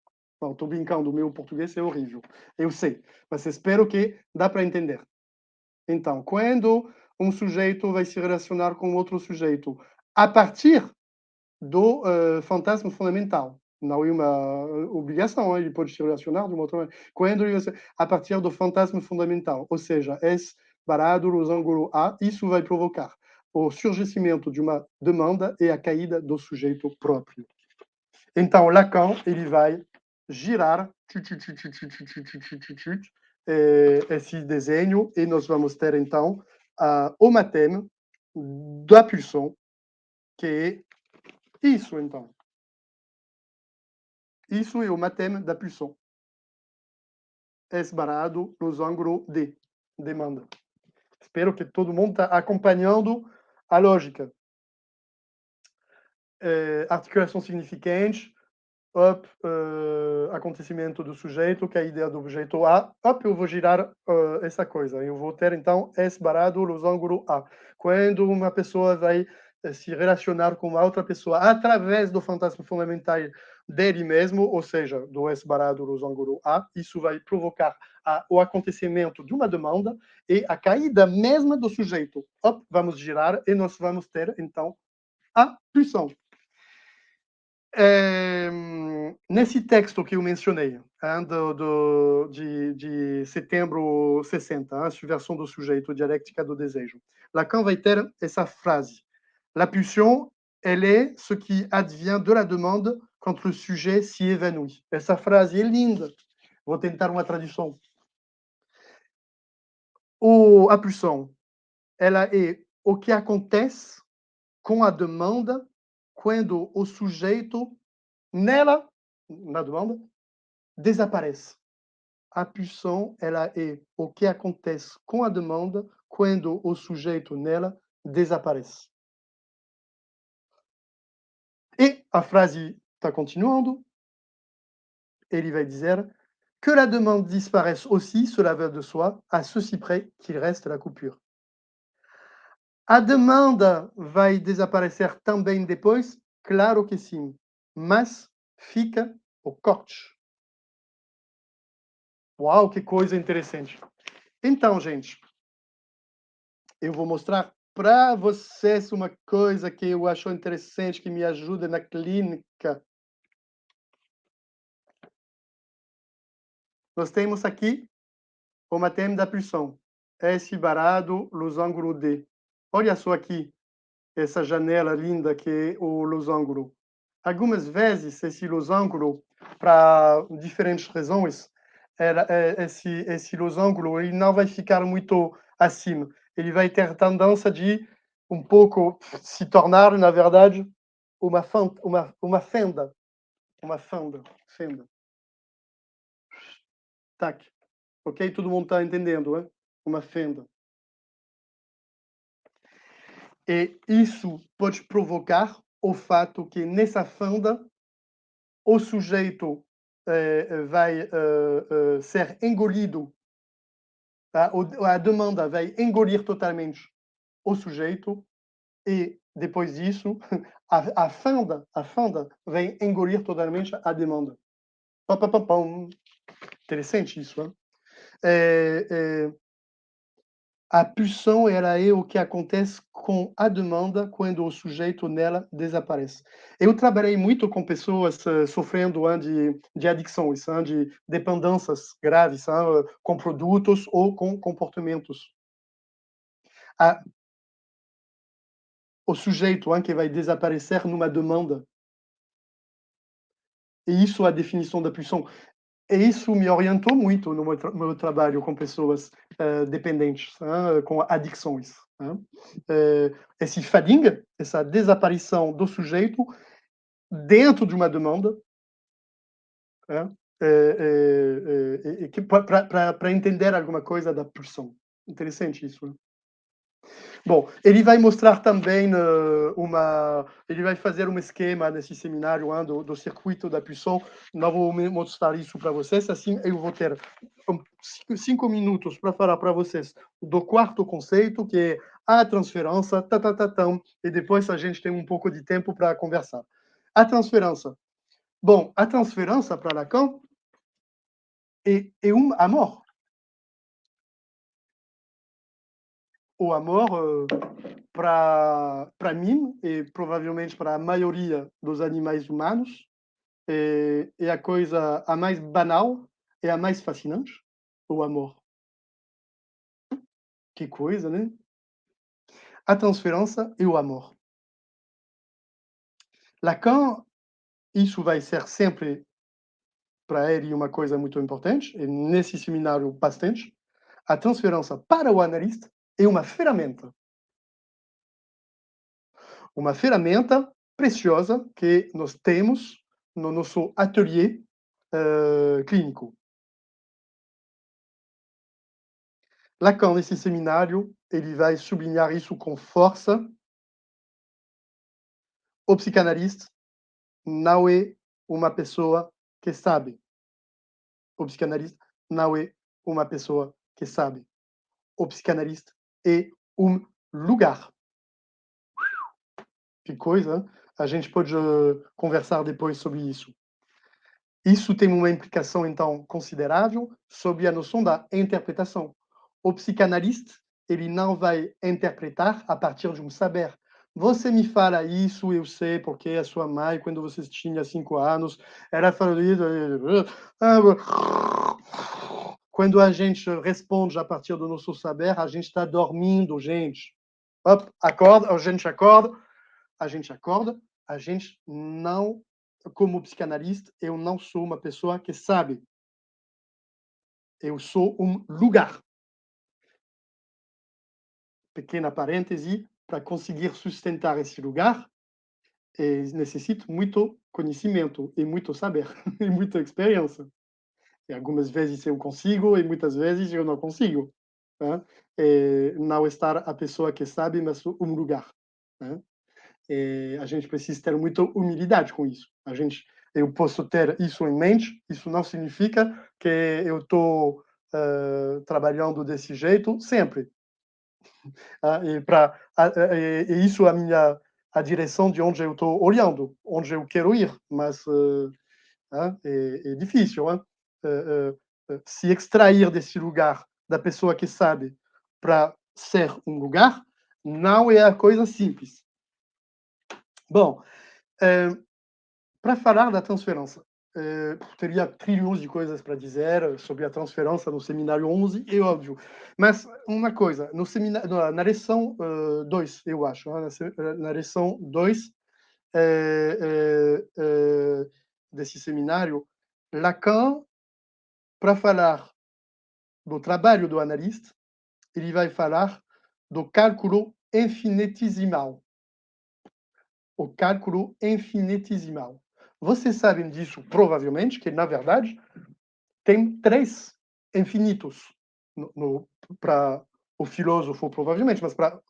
Não, estou brincando, o meu português é horrível. Eu sei, mas espero que dá para entender. Então, quando um sujeito vai se relacionar com outro sujeito a partir do fantasma fundamental, não é uma obrigação, ele pode se relacionar de uma outra maneira. Quando ele, a partir do fantasma fundamental, ou seja, S barado losango A, isso vai provocar o surgimento de uma demanda e a caída do sujeito próprio. Então, Lacan, ele vai girar esse desenho e nós vamos ter, então, o mateme da pulsão, que é isso, então. Isso é o mateme da pulsão. S barado losango D, demanda. Espero que todo mundo está acompanhando a lógica. Articulação significante, up, acontecimento do sujeito, que é a ideia do objeto A, up, eu vou girar essa coisa. Eu vou ter, então, S barado losango A. Quando uma pessoa vai se relacionar com uma outra pessoa através do fantasma fundamental dele mesmo, ou seja, do S barado losango A, isso vai provocar o acontecimento de uma demanda e a caída mesma do sujeito. Up, vamos girar e nós vamos ter, então, a pulsão. Nesse texto que eu mencionei, de setembro 60, a subversão do sujeito, dialéctica do desejo, Lacan vai ter essa frase: La pulsion, elle est ce qui advient de la demande quand le sujet s'y évanouit. Essa frase é linda. Vou tentar uma tradução. A pulsão, ela é o que acontece com a demanda quando o sujeito nela, na demanda, desaparece. A pulsão, ela é o que acontece com a demanda quando o sujeito nela desaparece. E a frase está continuando. Ele vai dizer que la demande disparaisse aussi, cela va de soi, à ceci près qu'il reste la coupure. A demanda vai desaparecer também depois? Claro que sim, mas fica o corte. Uau, que coisa interessante. Então, gente, eu vou mostrar para vocês uma coisa que eu acho interessante, que me ajuda na clínica. Nós temos aqui o mateme da pulsão. S barado, losango D. Olha só aqui, essa janela linda que é o losango. Algumas vezes, esse losango, para diferentes razões, esse losango ele não vai ficar muito acima. Ele vai ter tendência de um pouco se tornar, na verdade, uma fenda. Uma fenda. Tac. Ok? Todo mundo está entendendo, hein? Uma fenda. E isso pode provocar o fato que nessa fenda o sujeito vai ser engolido, tá? A demanda vai engolir totalmente o sujeito e depois disso a fenda vai engolir totalmente a demanda. Pam, pam, pam, pam. Interessante isso, hein? A pulsão, ela é o que acontece com a demanda quando o sujeito nela desaparece. Eu trabalhei muito com pessoas sofrendo de adicções, de dependências graves, com produtos ou com comportamentos. A, o sujeito que vai desaparecer numa demanda, E isso é a definição da pulsão. E isso me orientou muito no meu trabalho com pessoas dependentes, com adicções. Esse fadiga, essa desaparição do sujeito dentro de uma demanda, né, para entender alguma coisa da pulsão. Interessante isso. Né? Bom, ele vai mostrar também ele vai fazer um esquema nesse seminário do circuito da pulsão. Não vou mostrar isso para vocês, assim eu vou ter 5 minutos para falar para vocês do quarto conceito, que é a transferência, e depois a gente tem um pouco de tempo para conversar. A transferência. Bom, a transferência para Lacan é um amor. O amor, para mim, e provavelmente para a maioria dos animais humanos, é a coisa a mais banal e a mais fascinante, o amor. Que coisa, né? A transferência e o amor. Lacan, isso vai ser sempre para ele uma coisa muito importante, e nesse seminário bastante. A transferência para o analista é uma ferramenta preciosa que nós temos no nosso ateliê clínico. Lacan, nesse seminário, ele vai sublinhar isso com força. O psicanalista não é uma pessoa que sabe. O psicanalista não é uma pessoa que sabe. O psicanalista é um lugar. Que coisa, hein? A gente pode conversar depois sobre isso. Isso tem uma implicação, então, considerável sobre a noção da interpretação. O psicanalista, ele não vai interpretar a partir de um saber. Você me fala isso, eu sei, porque a sua mãe, quando você tinha 5 anos, era falando... Quando a gente responde a partir do nosso saber, a gente está dormindo, gente. Hop, acorda, a gente não, como psicanalista, eu não sou uma pessoa que sabe. Eu sou um lugar. Pequena parêntese, para conseguir sustentar esse lugar, necessito muito conhecimento e muito saber e muita experiência. E algumas vezes eu consigo e muitas vezes eu não consigo. Né? Não estar a pessoa que sabe, mas um lugar. Né? A gente precisa ter muita humildade com isso. Eu posso ter isso em mente, isso não significa que eu estou trabalhando desse jeito sempre. E isso é a direção de onde eu estou olhando, onde eu quero ir, mas é difícil. Se extrair desse lugar da pessoa que sabe para ser um lugar, não é a coisa simples. Bom, para falar da transferência, teria trilhões de coisas para dizer sobre a transferência no seminário 11, é óbvio. Mas uma coisa, na lição 2, eu acho, na lição 2 desse seminário, Lacan, para falar do trabalho do analista, ele vai falar do cálculo infinitesimal. O cálculo infinitesimal. Vocês sabem disso, provavelmente, que, na verdade, tem 3 infinitos para o filósofo, provavelmente, mas para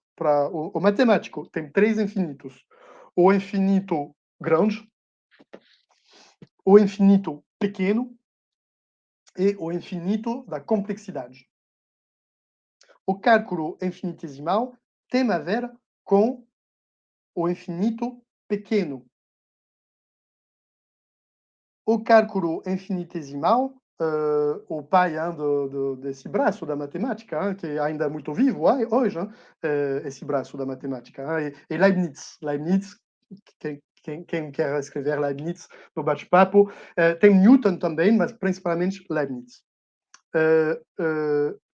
o matemático, tem 3 infinitos. O infinito grande, o infinito pequeno e o infinito da complexidade. O cálculo infinitesimal tem a ver com o infinito pequeno. O cálculo infinitesimal, o pai desse braço da matemática, que ainda é muito vivo hoje, esse braço da matemática. E Leibniz, quem quer escrever Leibniz no bate-papo, tem Newton também, mas principalmente Leibniz.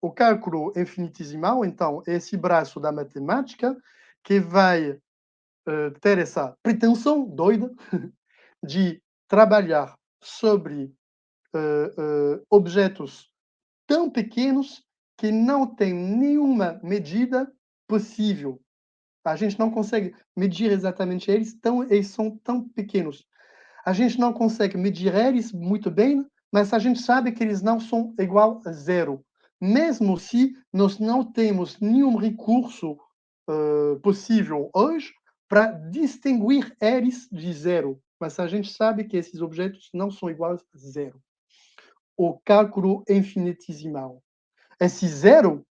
O cálculo infinitesimal, então, é esse braço da matemática que vai ter essa pretensão doida de trabalhar sobre objetos tão pequenos que não tem nenhuma medida possível. A gente não consegue medir exatamente eles, eles são tão pequenos. A gente não consegue medir eles muito bem, mas a gente sabe que eles não são igual a zero. Mesmo se nós não temos nenhum recurso possível hoje para distinguir eles de zero. Mas a gente sabe que esses objetos não são iguais a zero. O cálculo infinitesimal. Esse zero,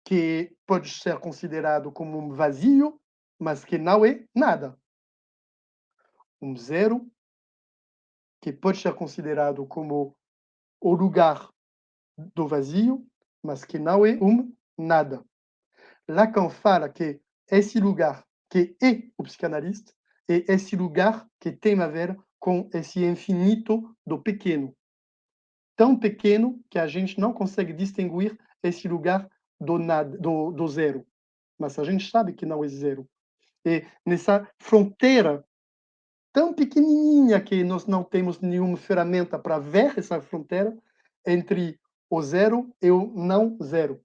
que pode ser considerado como um vazio, mas que não é nada. Um zero que pode ser considerado como o lugar do vazio, mas que não é um nada. Lacan fala que esse lugar que é o psicanalista é esse lugar que tem a ver com esse infinito do pequeno. Tão pequeno que a gente não consegue distinguir esse lugar do nada, do zero. Mas a gente sabe que não é zero. E nessa fronteira tão pequenininha que nós não temos nenhuma ferramenta para ver essa fronteira entre o zero e o não zero.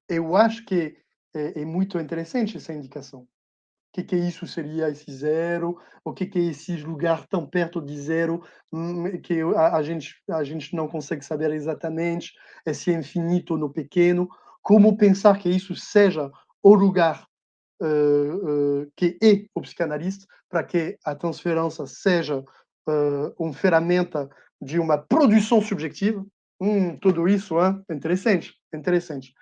Eu acho que é muito interessante essa indicação. O que isso seria esse zero? O que é esse lugar tão perto de zero que a gente não consegue saber exatamente? Esse infinito no pequeno? Como pensar que isso seja o lugar que é o psicanalista, para que a transferência seja uma ferramenta de uma produção subjetiva. Tudo isso é interessante, interessante.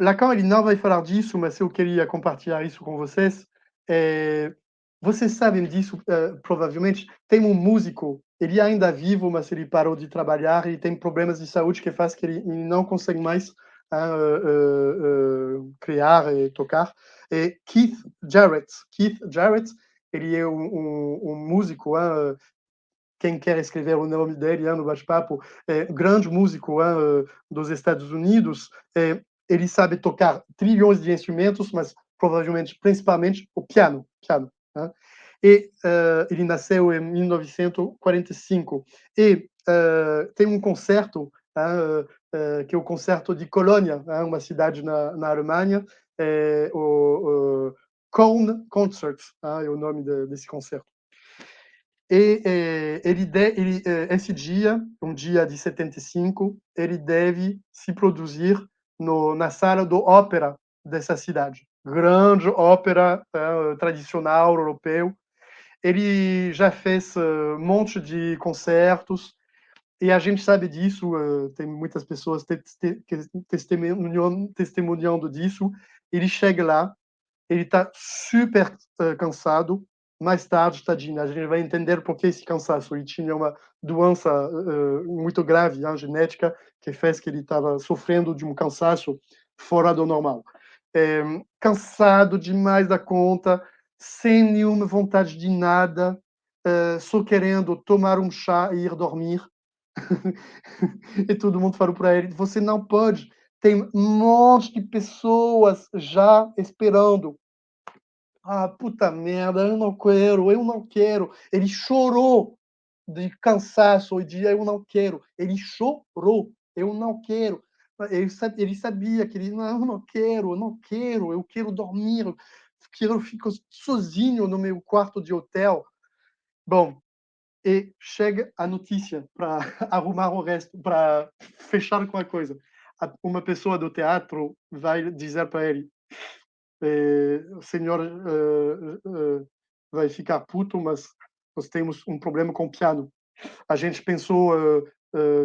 Lacan ele não vai falar disso, mas eu queria compartilhar isso com vocês. Vocês sabem disso, provavelmente. Tem um músico, ele ainda é vivo, mas ele parou de trabalhar e tem problemas de saúde que faz que ele não consegue mais criar e tocar. Keith Jarrett. Keith Jarrett, ele é um músico, quem quer escrever o nome dele no bate-papo, grande músico dos Estados Unidos. Ele sabe tocar trilhões de instrumentos, mas provavelmente, principalmente, o piano. Né? E ele nasceu em 1945. E tem um concerto, que é o concerto de Colônia, uma cidade na Alemanha, o Köln Concert, é o nome desse concerto. E esse dia, um dia de 75, ele deve se produzir na sala do ópera dessa cidade. Grande ópera tradicional europeu. Ele já fez um monte de concertos, e a gente sabe disso, tem muitas pessoas testemunhando disso. Ele chega lá, ele está super cansado. Mais tarde, tadinho, a gente vai entender por que esse cansaço. Ele tinha uma doença muito grave, genética, que fez que ele estava sofrendo de um cansaço fora do normal. Cansado demais da conta, sem nenhuma vontade de nada, só querendo tomar um chá e ir dormir. E todo mundo falou para ele: você não pode, tem um monte de pessoas já esperando. Puta merda, eu não quero, eu não quero. Ele chorou de cansaço e de eu não quero. Ele chorou, eu não quero. Ele sabia que ele, não, eu não quero, eu quero dormir, eu quero ficar sozinho no meu quarto de hotel. Bom, e chega a notícia para arrumar o resto, para fechar com a coisa. Uma pessoa do teatro vai dizer para ele: o senhor vai ficar puto, mas nós temos um problema com o piano. A gente pensou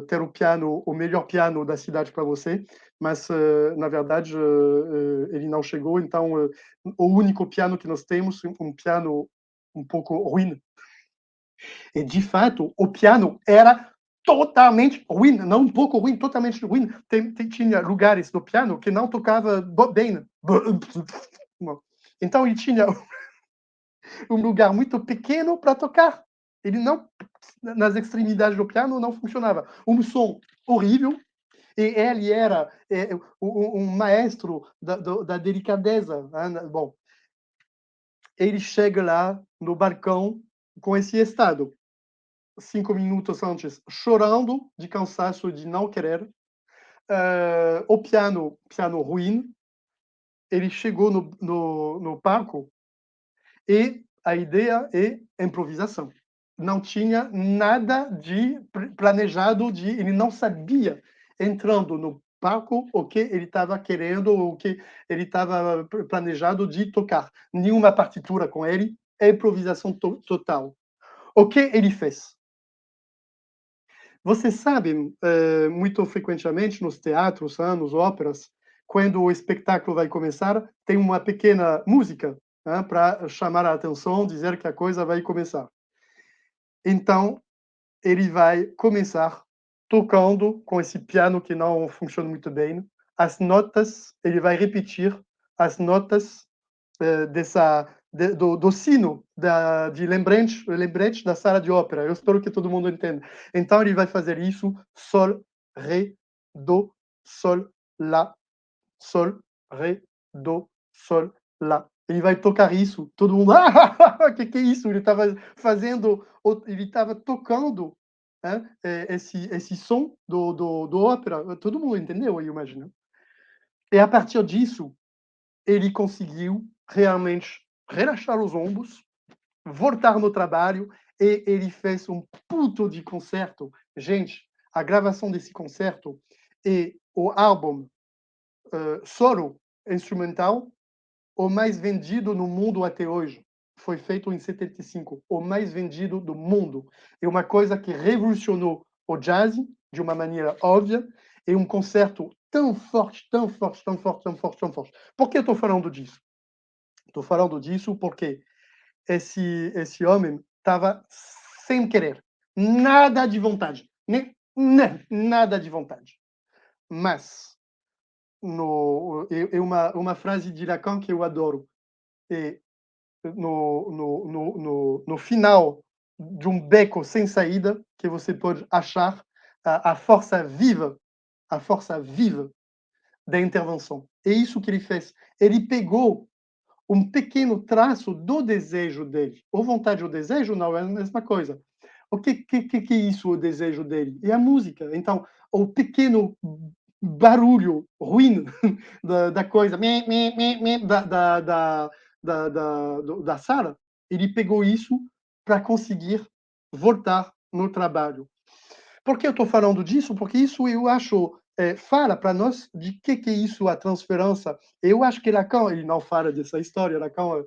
ter o melhor piano da cidade para você, mas na verdade ele não chegou. Então o único piano que nós temos, um piano um pouco ruim. E de fato o piano era totalmente ruim, não um pouco ruim, totalmente ruim. Tinha lugares do piano que não tocava bem. Então ele tinha um lugar muito pequeno para tocar. Ele não, nas extremidades do piano, não funcionava. Um som horrível. E ele era um maestro da delicadeza. Né? Bom, ele chega lá no balcão com esse estado, 5 minutos antes, chorando de cansaço de não querer. O piano ruim. Ele chegou no palco e a ideia é improvisação. Não tinha nada de planejado, ele não sabia, entrando no palco, o que ele estava querendo, o que ele estava planejado de tocar. Nenhuma partitura com ele, é improvisação total. O que ele fez? Você sabe, muito frequentemente nos teatros, nos óperas, quando o espetáculo vai começar, tem uma pequena música, para chamar a atenção, dizer que a coisa vai começar. Então, ele vai começar tocando com esse piano que não funciona muito bem, as notas, ele vai repetir as notas do sino de lembrete da sala de ópera. Eu espero que todo mundo entenda. Então ele vai fazer isso: sol, ré, do, sol, lá, sol, ré, do, sol, lá. Ele vai tocar isso, todo mundo, que é isso? Ele estava fazendo, ele estava tocando, né, esse som do ópera. Todo mundo entendeu, eu imagino. E a partir disso, ele conseguiu realmente relaxar os ombros, voltar no trabalho, e ele fez um puto de concerto. Gente, a gravação desse concerto e o álbum solo instrumental, o mais vendido no mundo até hoje. Foi feito em 75, o mais vendido do mundo. É uma coisa que revolucionou o jazz de uma maneira óbvia, e um concerto tão forte, tão forte, tão forte, tão forte, tão forte. Por que eu estou falando disso? Estou falando disso porque esse homem estava sem querer, nada de vontade, nem nada de vontade. Mas uma frase de Lacan que eu adoro. É, no final de um beco sem saída, que você pode achar a força viva, a força viva da intervenção. É isso que ele fez. Ele pegou um pequeno traço do desejo dele. Ou vontade ou desejo não é a mesma coisa. O que é isso, o desejo dele? É a música. Então, o pequeno barulho ruim da coisa, da sala, ele pegou isso para conseguir voltar no trabalho. Por que eu estou falando disso? Porque isso eu acho fala para nós de que é isso, a transferência. Eu acho que Lacan, ele não fala dessa história, Lacan,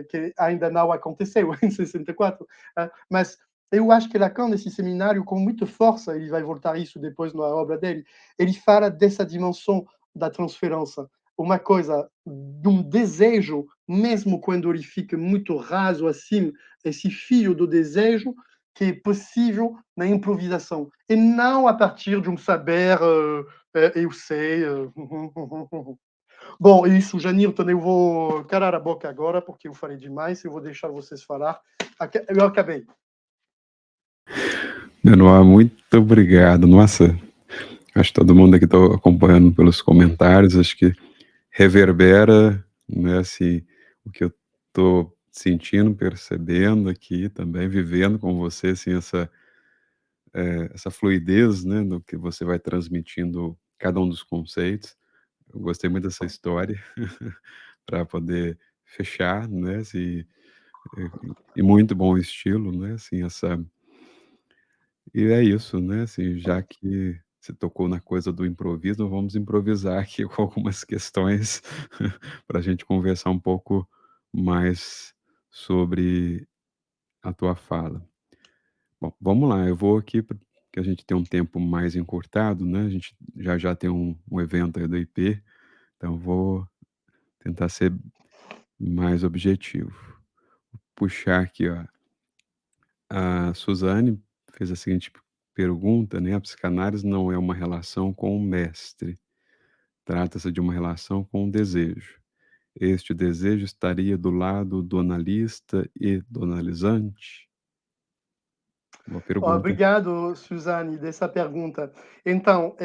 que ainda não aconteceu em 64, mas eu acho que Lacan, nesse seminário, com muita força, ele vai voltar isso depois na obra dele, ele fala dessa dimensão da transferência, uma coisa de um desejo, mesmo quando ele fica muito raso assim, esse fio do desejo, que é possível na improvisação, e não a partir de um saber, eu sei. Bom, é isso, Janilton, eu vou calar a boca agora, porque eu falei demais, eu vou deixar vocês falar. Eu acabei. Benoit, muito obrigado. Nossa, acho que todo mundo aqui está acompanhando pelos comentários, acho que reverbera, né, assim, o que eu estou sentindo, percebendo aqui também, vivendo com você, assim, essa fluidez, né, no que você vai transmitindo cada um dos conceitos. Eu gostei muito dessa história para poder fechar, né, assim, e muito bom estilo, né, assim, e é isso, né, assim, já que você tocou na coisa do improviso, vamos improvisar aqui com algumas questões para a gente conversar um pouco mais sobre a tua fala. Bom, vamos lá, eu vou aqui que a gente tem um tempo mais encurtado, né, a gente já já tem um evento aí do IP, então eu vou tentar ser mais objetivo. Puxar aqui, ó, a Suzane fez a seguinte pergunta, né, a psicanálise não é uma relação com o mestre, trata-se de uma relação com o desejo. Este desejo estaria do lado do analista e do analisante? Boa pergunta. Obrigado, Suzane, dessa pergunta. Então,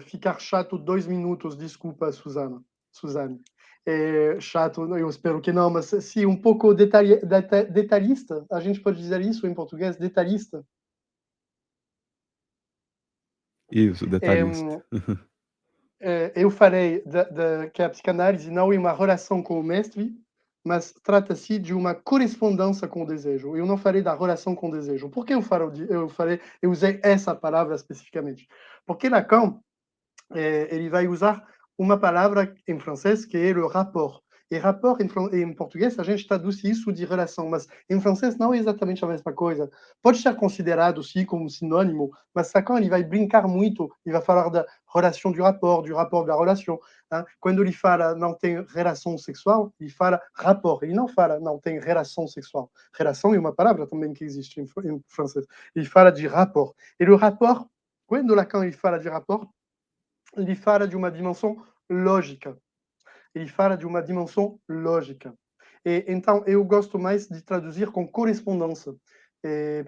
ficar chato 2 minutos, desculpa, Suzane. Chato, eu espero que não, mas sim, um pouco detalhista, a gente pode dizer isso em português, detalhista? Isso, Eh, detalhista. eu falei que a psicanálise não é uma relação com o mestre, mas trata-se de uma correspondência com o desejo. Eu não falei da relação com o desejo. Por que eu usei essa palavra especificamente? Porque Lacan, ele vai usar uma palavra em francês que é o rapport. E rapport, em português, a gente traduz isso de relação, mas em francês não é exatamente a mesma coisa. Pode ser considerado, sim, como sinônimo, mas Lacan ele vai brincar muito, ele vai falar da relação do rapport da relação. Hein? Quando ele fala não tem relação sexual, ele fala rapport. Ele não fala não tem relação sexual. Relação é uma palavra também que existe em francês. Ele fala de rapport. E o rapport, quando Lacan ele fala de rapport, ele fala de uma dimensão lógica. Ele fala de uma dimensão lógica. Então, eu gosto mais de traduzir com correspondência,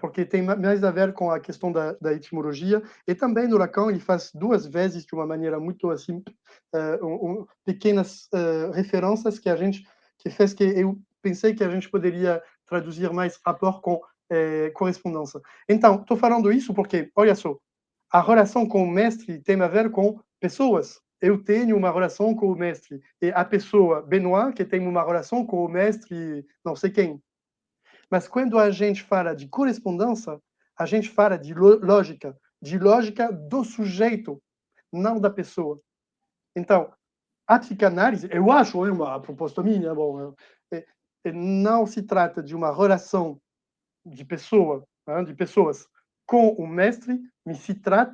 porque tem mais a ver com a questão da etimologia, e também no Lacan ele faz duas vezes de uma maneira muito assim, pequenas referências que fez que eu pensei que a gente poderia traduzir mais rapport com correspondência. Então, estou falando isso porque, olha só, a relação com o mestre tem a ver com pessoas. Eu tenho uma relação com o mestre. E a pessoa, Benoit, que tem uma relação com o mestre, não sei quem. Mas quando a gente fala de correspondência, a gente fala de lógica do sujeito, não da pessoa. Então, a psicanálise, eu acho, é uma proposta minha, bom, não se trata de uma relação de pessoa, de pessoas com o mestre,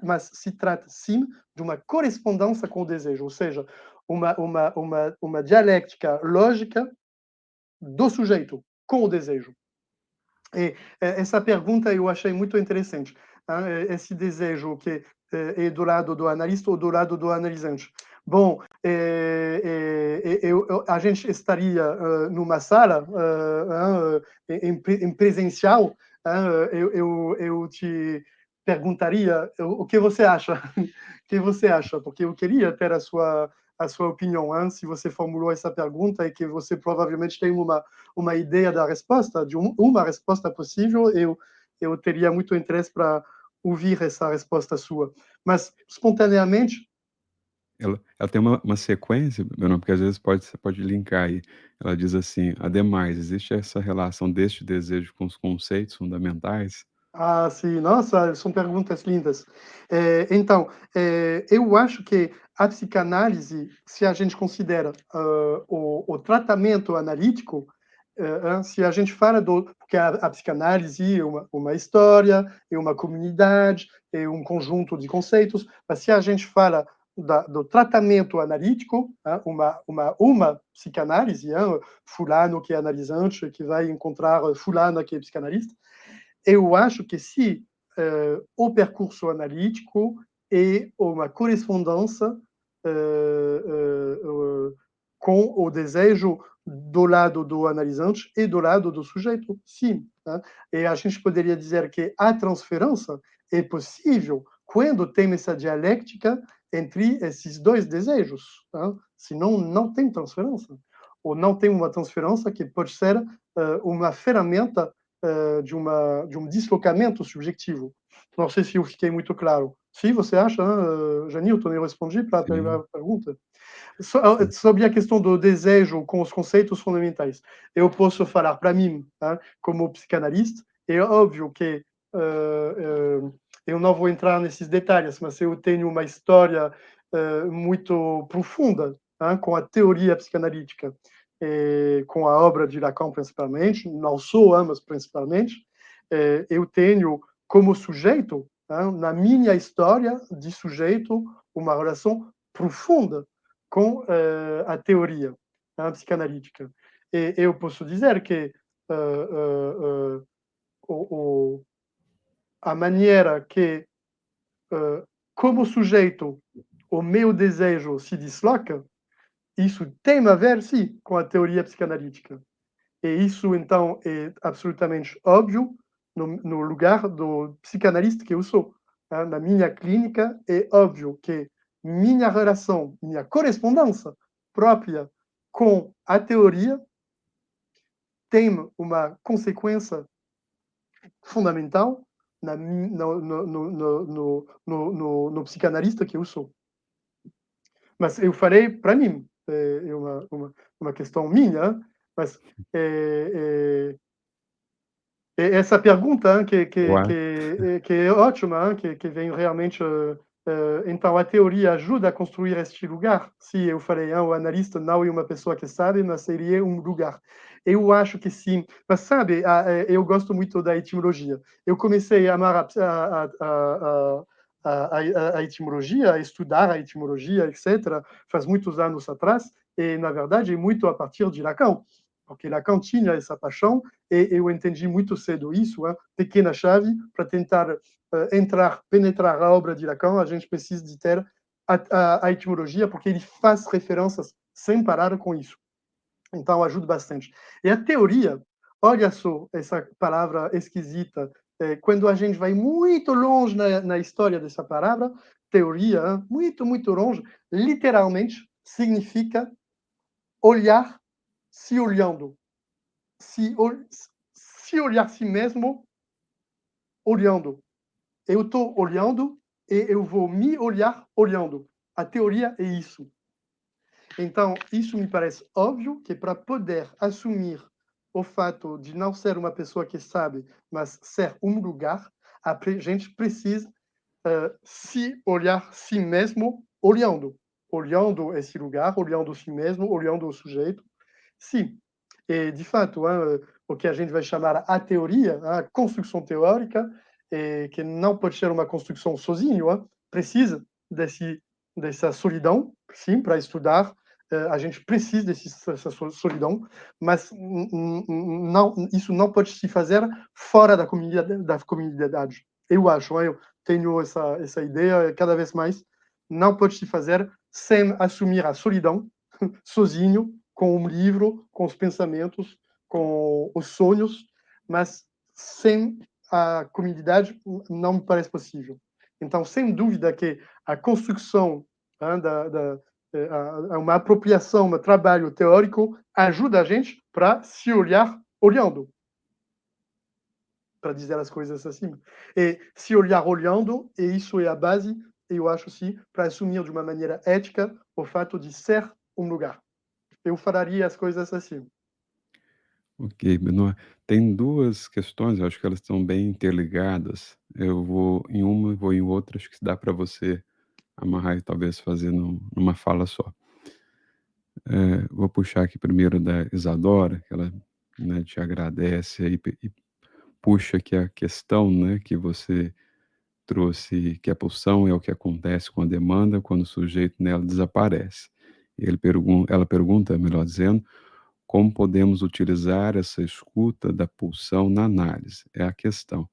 mas se trata sim de uma correspondência com o desejo, ou seja, uma dialética lógica do sujeito com o desejo. E essa pergunta eu achei muito interessante. Esse desejo que é do lado do analista ou do lado do analisante. Bom, a gente estaria numa sala em presencial, eu te perguntaria o que você acha, o que você acha, porque eu queria ter a sua opinião, se você formulou essa pergunta e que você provavelmente tem uma ideia da resposta, de uma resposta possível, eu teria muito interesse para ouvir essa resposta sua. Mas, espontaneamente, Ela tem uma sequência, Bruno, porque às vezes você pode linkar aí. Ela diz assim: "Ademais, existe essa relação deste desejo com os conceitos fundamentais?" sim, nossa, são perguntas lindas. Então, eu acho que a psicanálise, se a gente considera o tratamento analítico, se a gente fala porque a psicanálise é uma história, é uma comunidade, é um conjunto de conceitos, mas se a gente fala do tratamento analítico, uma psicanálise, fulano que é analisante, que vai encontrar fulana que é psicanalista, eu acho que se o percurso analítico é uma correspondência com o desejo do lado do analisante e do lado do sujeito, sim. Né? E a gente poderia dizer que a transferência é possível quando tem essa dialética entre esses dois desejos. Né? Senão, não tem transferência. Ou não tem uma transferência que pode ser uma ferramenta de um deslocamento subjetivo. Não sei se eu fiquei muito claro. Se você acha, Janilton, eu respondi para a Sim, primeira pergunta. sim. Sobre a questão do desejo com os conceitos fundamentais, eu posso falar para mim, como psicanalista, é óbvio que eu não vou entrar nesses detalhes, mas eu tenho uma história muito profunda com a teoria psicanalítica, com a obra de Lacan principalmente, não só, mas principalmente. Eu tenho como sujeito, na minha história de sujeito, uma relação profunda com a teoria psicanalítica. E eu posso dizer que o, a maneira que, como sujeito, o meu desejo se desloca, isso tem a ver, sim, com a teoria psicanalítica. E isso, então, é absolutamente óbvio no lugar do psicanalista que eu sou. Na minha clínica, é óbvio que minha relação, minha correspondência própria com a teoria tem uma consequência fundamental no psicanalista que eu sou. Mas eu falei para mim, é uma questão minha, mas essa pergunta Claro. que é ótima, que vem realmente. Então, a teoria ajuda a construir este lugar. Se eu falei, o analista não é uma pessoa que sabe, mas seria um lugar. Eu acho que sim. Mas sabe, eu gosto muito da etimologia. Eu comecei a amar a etimologia, a estudar a etimologia, etc., faz muitos anos atrás, e, na verdade, muito a partir de Lacan. Porque Lacan tinha essa paixão, e eu entendi muito cedo isso, pequena chave, para tentar penetrar a obra de Lacan, a gente precisa de ter a etimologia, porque ele faz referências sem parar com isso. Então, ajuda bastante. E a teoria, olha só essa palavra esquisita, quando a gente vai muito longe na história dessa palavra, teoria, muito, muito longe, literalmente significa olhar se olhando. Se, se olhar si mesmo olhando. Eu estou olhando e eu vou me olhar olhando. A teoria é isso. Então, isso me parece óbvio que para poder assumir o fato de não ser uma pessoa que sabe, mas ser um lugar, a gente precisa se olhar si mesmo olhando. Olhando esse lugar, olhando si mesmo, olhando o sujeito. Sim. E, de fato, o que a gente vai chamar a teoria, a construção teórica, que não pode ser uma construção sozinho, precisa dessa solidão, sim, para estudar. A gente precisa dessa solidão, mas não, isso não pode se fazer fora da comunidade. Eu acho, eu tenho essa ideia cada vez mais, não pode se fazer sem assumir a solidão, sozinho, com um livro, com os pensamentos, com os sonhos, mas sem a comunidade não me parece possível. Então, sem dúvida que a construção uma apropriação, um trabalho teórico ajuda a gente para se olhar olhando, para dizer as coisas assim. E se olhar olhando, e isso é a base, eu acho sim, para assumir de uma maneira ética o fato de ser um lugar. Eu falaria as coisas assim. Ok, Benoit. Tem duas questões, eu acho que elas estão bem interligadas. Eu vou em uma e vou em outra, acho que dá para você amarrar e talvez fazer numa fala só. Vou puxar aqui primeiro da Isadora, que ela, né, te agradece aí e puxa aqui a questão, né, que você trouxe, que a pulsão é o que acontece com a demanda quando o sujeito nela desaparece. Ela pergunta, melhor dizendo, como podemos utilizar essa escuta da pulsão na análise? É a questão.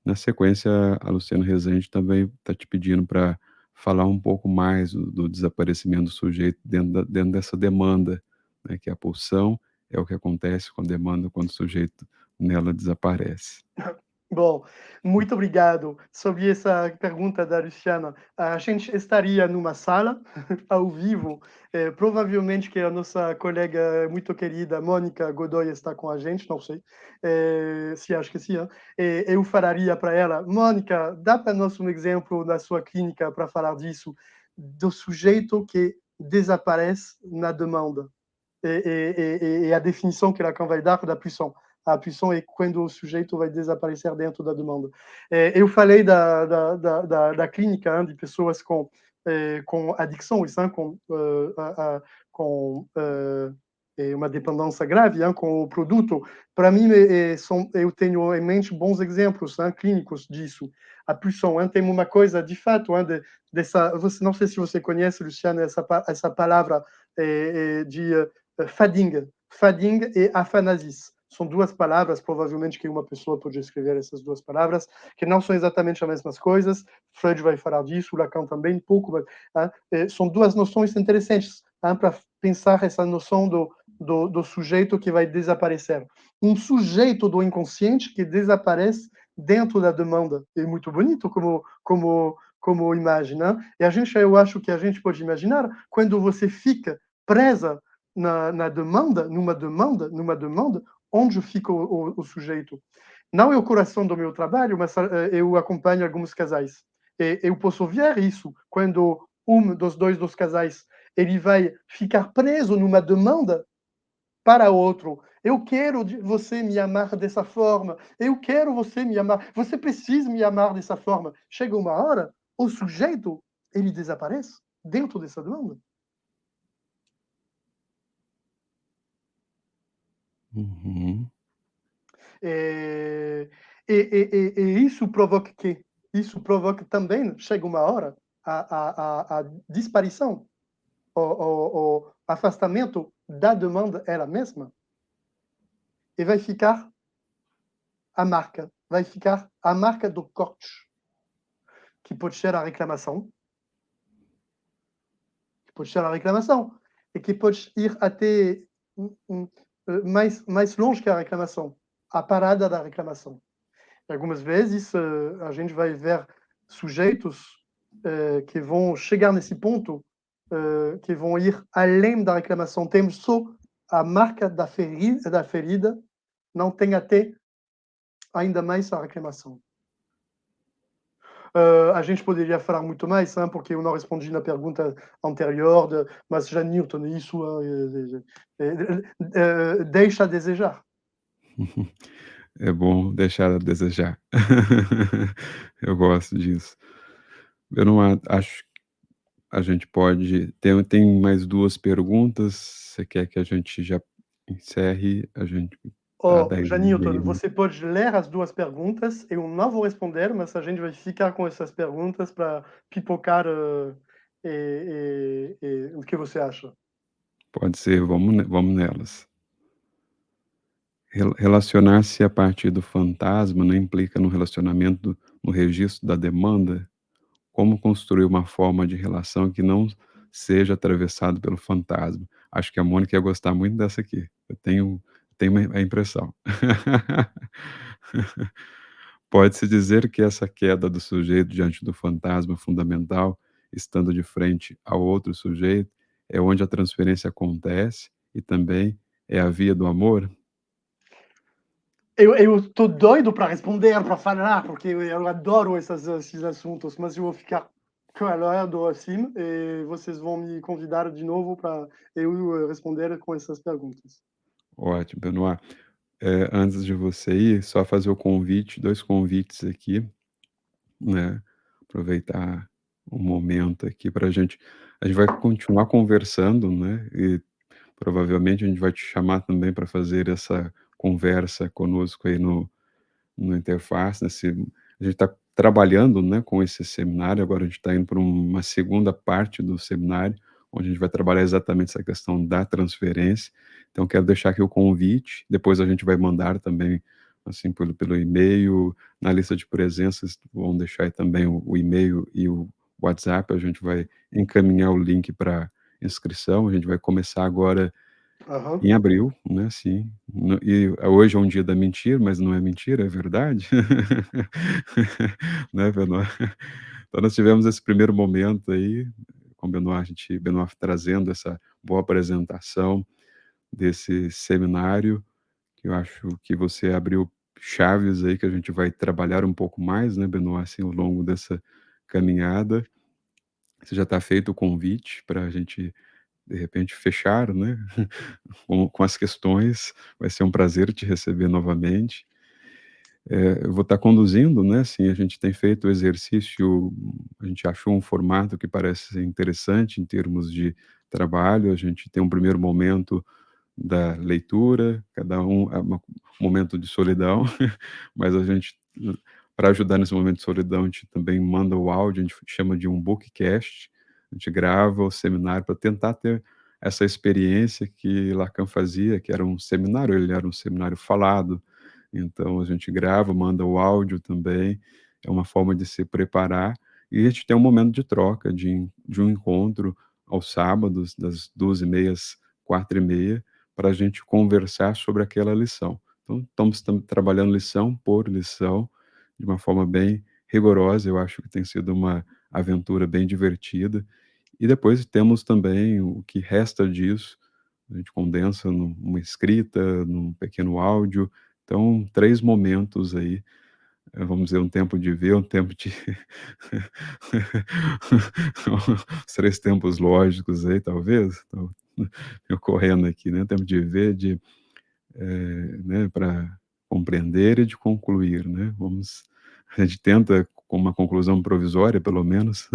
Na sequência, a Luciana Rezende também está te pedindo para falar um pouco mais do desaparecimento do sujeito dentro dessa demanda, né, que a pulsão é o que acontece com a demanda quando o sujeito nela desaparece. Bom, muito obrigado. Sobre essa pergunta da Luciana, a gente estaria numa sala, ao vivo, provavelmente que a nossa colega muito querida, Mônica Godoy, está com a gente, não sei, se acho que sim. Eu falaria para ela, Mônica, dá para nós um exemplo na sua clínica para falar disso, do sujeito que desaparece na demanda. E a definição que Lacan vai dar da pulsão. A pulsão é quando o sujeito vai desaparecer dentro da demanda. Eu falei da clínica de pessoas com adicções, com uma dependência grave com o produto. Para mim, eu tenho em mente bons exemplos clínicos disso. A pulsão tem uma coisa, de fato, não sei se você conhece, Luciana, essa palavra de fading e afanasis. São duas palavras, provavelmente que uma pessoa pode escrever essas duas palavras, que não são exatamente as mesmas coisas. Freud vai falar disso, Lacan também, um pouco. São duas noções interessantes para pensar essa noção do sujeito que vai desaparecer. Um sujeito do inconsciente que desaparece dentro da demanda. É muito bonito como imagem, né? E eu acho que a gente pode imaginar quando você fica presa na demanda, numa demanda, onde fica o sujeito. Não é o coração do meu trabalho, mas eu acompanho alguns casais. E eu posso ver isso quando dos casais ele vai ficar preso numa demanda para outro. Eu quero você me amar dessa forma. Eu quero você me amar. Você precisa me amar dessa forma. Chega uma hora, o sujeito ele desaparece dentro dessa demanda. Uhum. E, e isso provoca que isso provoca também chega uma hora a disparição, o afastamento da demanda ela mesma e vai ficar a marca do corte, que pode ser a reclamação, e que pode ir até mais longe que a reclamação, a parada da reclamação. Algumas vezes a gente vai ver sujeitos que vão chegar nesse ponto, que vão ir além da reclamação. Temos só a marca da ferida, não tem até ainda mais a reclamação. A gente poderia falar muito mais, hein, porque eu não respondi na pergunta anterior, mas já Newton, isso deixa a desejar. É bom deixar a desejar. Eu gosto disso. Eu não acho que a gente pode tem mais 2 perguntas, você quer que a gente já encerre? A gente tá Oh, 10 e Janilton, meia. você pode ler as duas perguntas. Eu não vou responder, mas a gente vai ficar com essas perguntas para pipocar o que você acha. Pode ser, vamos nelas. Relacionar-se a partir do fantasma não implica no relacionamento no registro da demanda? Como construir uma forma de relação que não seja atravessado pelo fantasma? Acho que a Mônica ia gostar muito dessa aqui. Eu tenho a impressão. Pode-se dizer que essa queda do sujeito diante do fantasma fundamental, estando de frente ao outro sujeito, é onde a transferência acontece e também é a via do amor? Eu tô doido para responder, para falar, porque eu adoro esses assuntos, mas eu vou ficar calado assim e vocês vão me convidar de novo para eu responder com essas perguntas. Ótimo, Benoit. Antes de você ir, só fazer o convite, 2 convites aqui, né, aproveitar o momento aqui para a gente vai continuar conversando, né, e provavelmente a gente vai te chamar também para fazer essa conversa conosco aí no Interface, a gente está trabalhando, né, com esse seminário, agora a gente está indo para uma segunda parte do seminário, onde a gente vai trabalhar exatamente essa questão da transferência. Então quero deixar aqui o convite, depois a gente vai mandar também, assim, pelo e-mail, na lista de presenças, vão deixar aí também o e-mail e o WhatsApp, a gente vai encaminhar o link para inscrição, a gente vai começar agora Aham. em abril, né, sim. E hoje é um dia da mentira, mas não é mentira, é verdade. Né, Benoit? Então nós tivemos esse primeiro momento aí, com o Benoit trazendo essa boa apresentação desse seminário, que eu acho que você abriu chaves aí que a gente vai trabalhar um pouco mais, né, Benoit, assim, ao longo dessa caminhada. Você já está feito o convite para a gente, de repente, fechar, né, com as questões. Vai ser um prazer te receber novamente. Eu vou estar conduzindo, né, assim, a gente tem feito o exercício, a gente achou um formato que parece ser interessante em termos de trabalho, a gente tem um primeiro momento da leitura, cada um um momento de solidão, mas a gente, para ajudar nesse momento de solidão, a gente também manda o áudio, a gente chama de um bookcast, a gente grava o seminário para tentar ter essa experiência que Lacan fazia, que era um seminário, ele era um seminário falado, então a gente grava, manda o áudio também, é uma forma de se preparar, e a gente tem um momento de troca, de um encontro aos sábados, das 12h30 às 16h30, para a gente conversar sobre aquela lição. Então, estamos trabalhando lição por lição, de uma forma bem rigorosa. Eu acho que tem sido uma aventura bem divertida. E depois temos também o que resta disso, a gente condensa numa escrita, num pequeno áudio. Então, 3 momentos aí, vamos dizer, um tempo de ver, um tempo de os 3 tempos lógicos aí, talvez, tô ocorrendo aqui, né, tempo de ver, de, né, para compreender e de concluir, né. A gente tenta com uma conclusão provisória, pelo menos,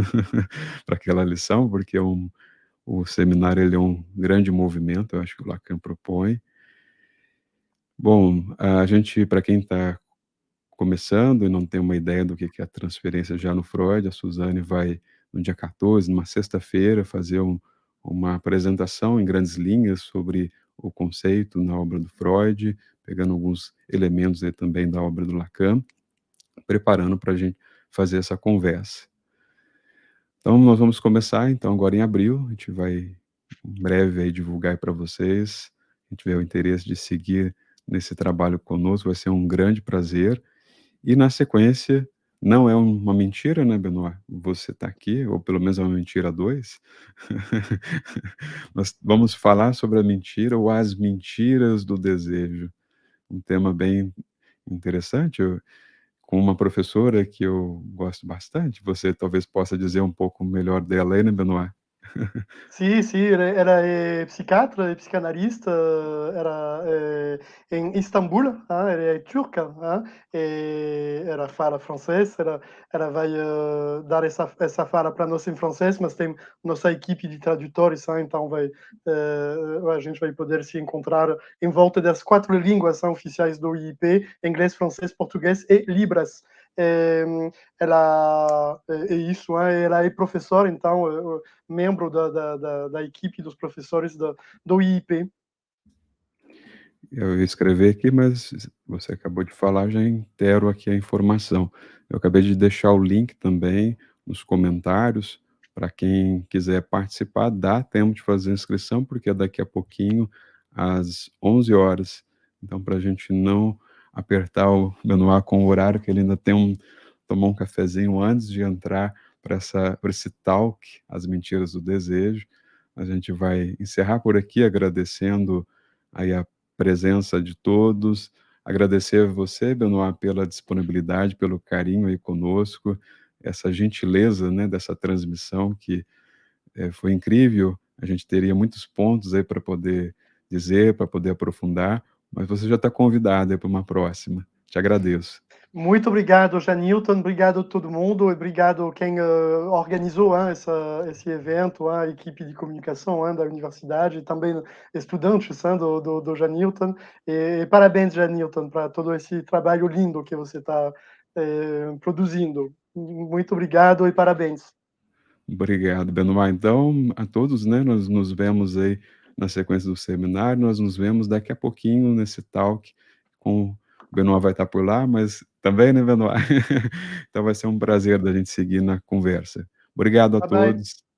para aquela lição, porque o seminário ele é um grande movimento, eu acho que o Lacan propõe. Bom, a gente, para quem está começando e não tem uma ideia do que é a transferência já no Freud, a Suzane vai, no dia 14, numa sexta-feira, fazer uma apresentação em grandes linhas sobre o conceito na obra do Freud, pegando alguns elementos aí também da obra do Lacan, preparando para a gente fazer essa conversa. Então, nós vamos começar, então, agora em abril, a gente vai em breve aí divulgar para vocês. Quem tiver o interesse de seguir nesse trabalho conosco, vai ser um grande prazer. E na sequência, não é uma mentira, né, Benoit? Você está aqui, ou pelo menos é uma mentira 2. Nós vamos falar sobre a mentira ou as mentiras do desejo. Um tema bem interessante, com uma professora que eu gosto bastante. Você talvez possa dizer um pouco melhor dela aí, né, Benoit? Sì, sì, era, psiquiatra e psicanalista, era, em Istambul, ela é turca, ela fala francês, ela vai, dar essa fala para nós em francês, mas tem nossa equipe de tradutores, então a gente vai poder se encontrar em volta das 4 línguas oficiais do IIP: inglês, francês, português e Libras. Ela é isso, ela é professora, então membro da equipe dos professores do IIP. Eu ia escrever aqui, mas você acabou de falar, já inteiro aqui a informação. Eu acabei de deixar o link também nos comentários, para quem quiser participar, dá tempo de fazer a inscrição, porque é daqui a pouquinho, às 11 horas. Então, para a gente não apertar o Benoit com o horário, que ele ainda tem tomar um cafezinho antes de entrar para esse talk, As Mentiras do Desejo. A gente vai encerrar por aqui, agradecendo aí a presença de todos. Agradecer a você, Benoit, pela disponibilidade, pelo carinho aí conosco, essa gentileza, né, dessa transmissão que foi incrível. A gente teria muitos pontos aí para poder dizer, para poder aprofundar, mas você já está convidado aí para uma próxima. Te agradeço. Muito obrigado, Janilton, obrigado a todo mundo, e obrigado quem organizou esse evento, a equipe de comunicação da universidade, e também estudantes do Janilton. E parabéns, Janilton, para todo esse trabalho lindo que você está produzindo. Muito obrigado e parabéns. Obrigado, Benoit. Então, a todos, né, nós nos vemos aí na sequência do seminário, nós nos vemos daqui a pouquinho nesse talk com o Benoit vai estar por lá, mas também, né, Benoit? Então vai ser um prazer da gente seguir na conversa. Obrigado a Bye bye. todos.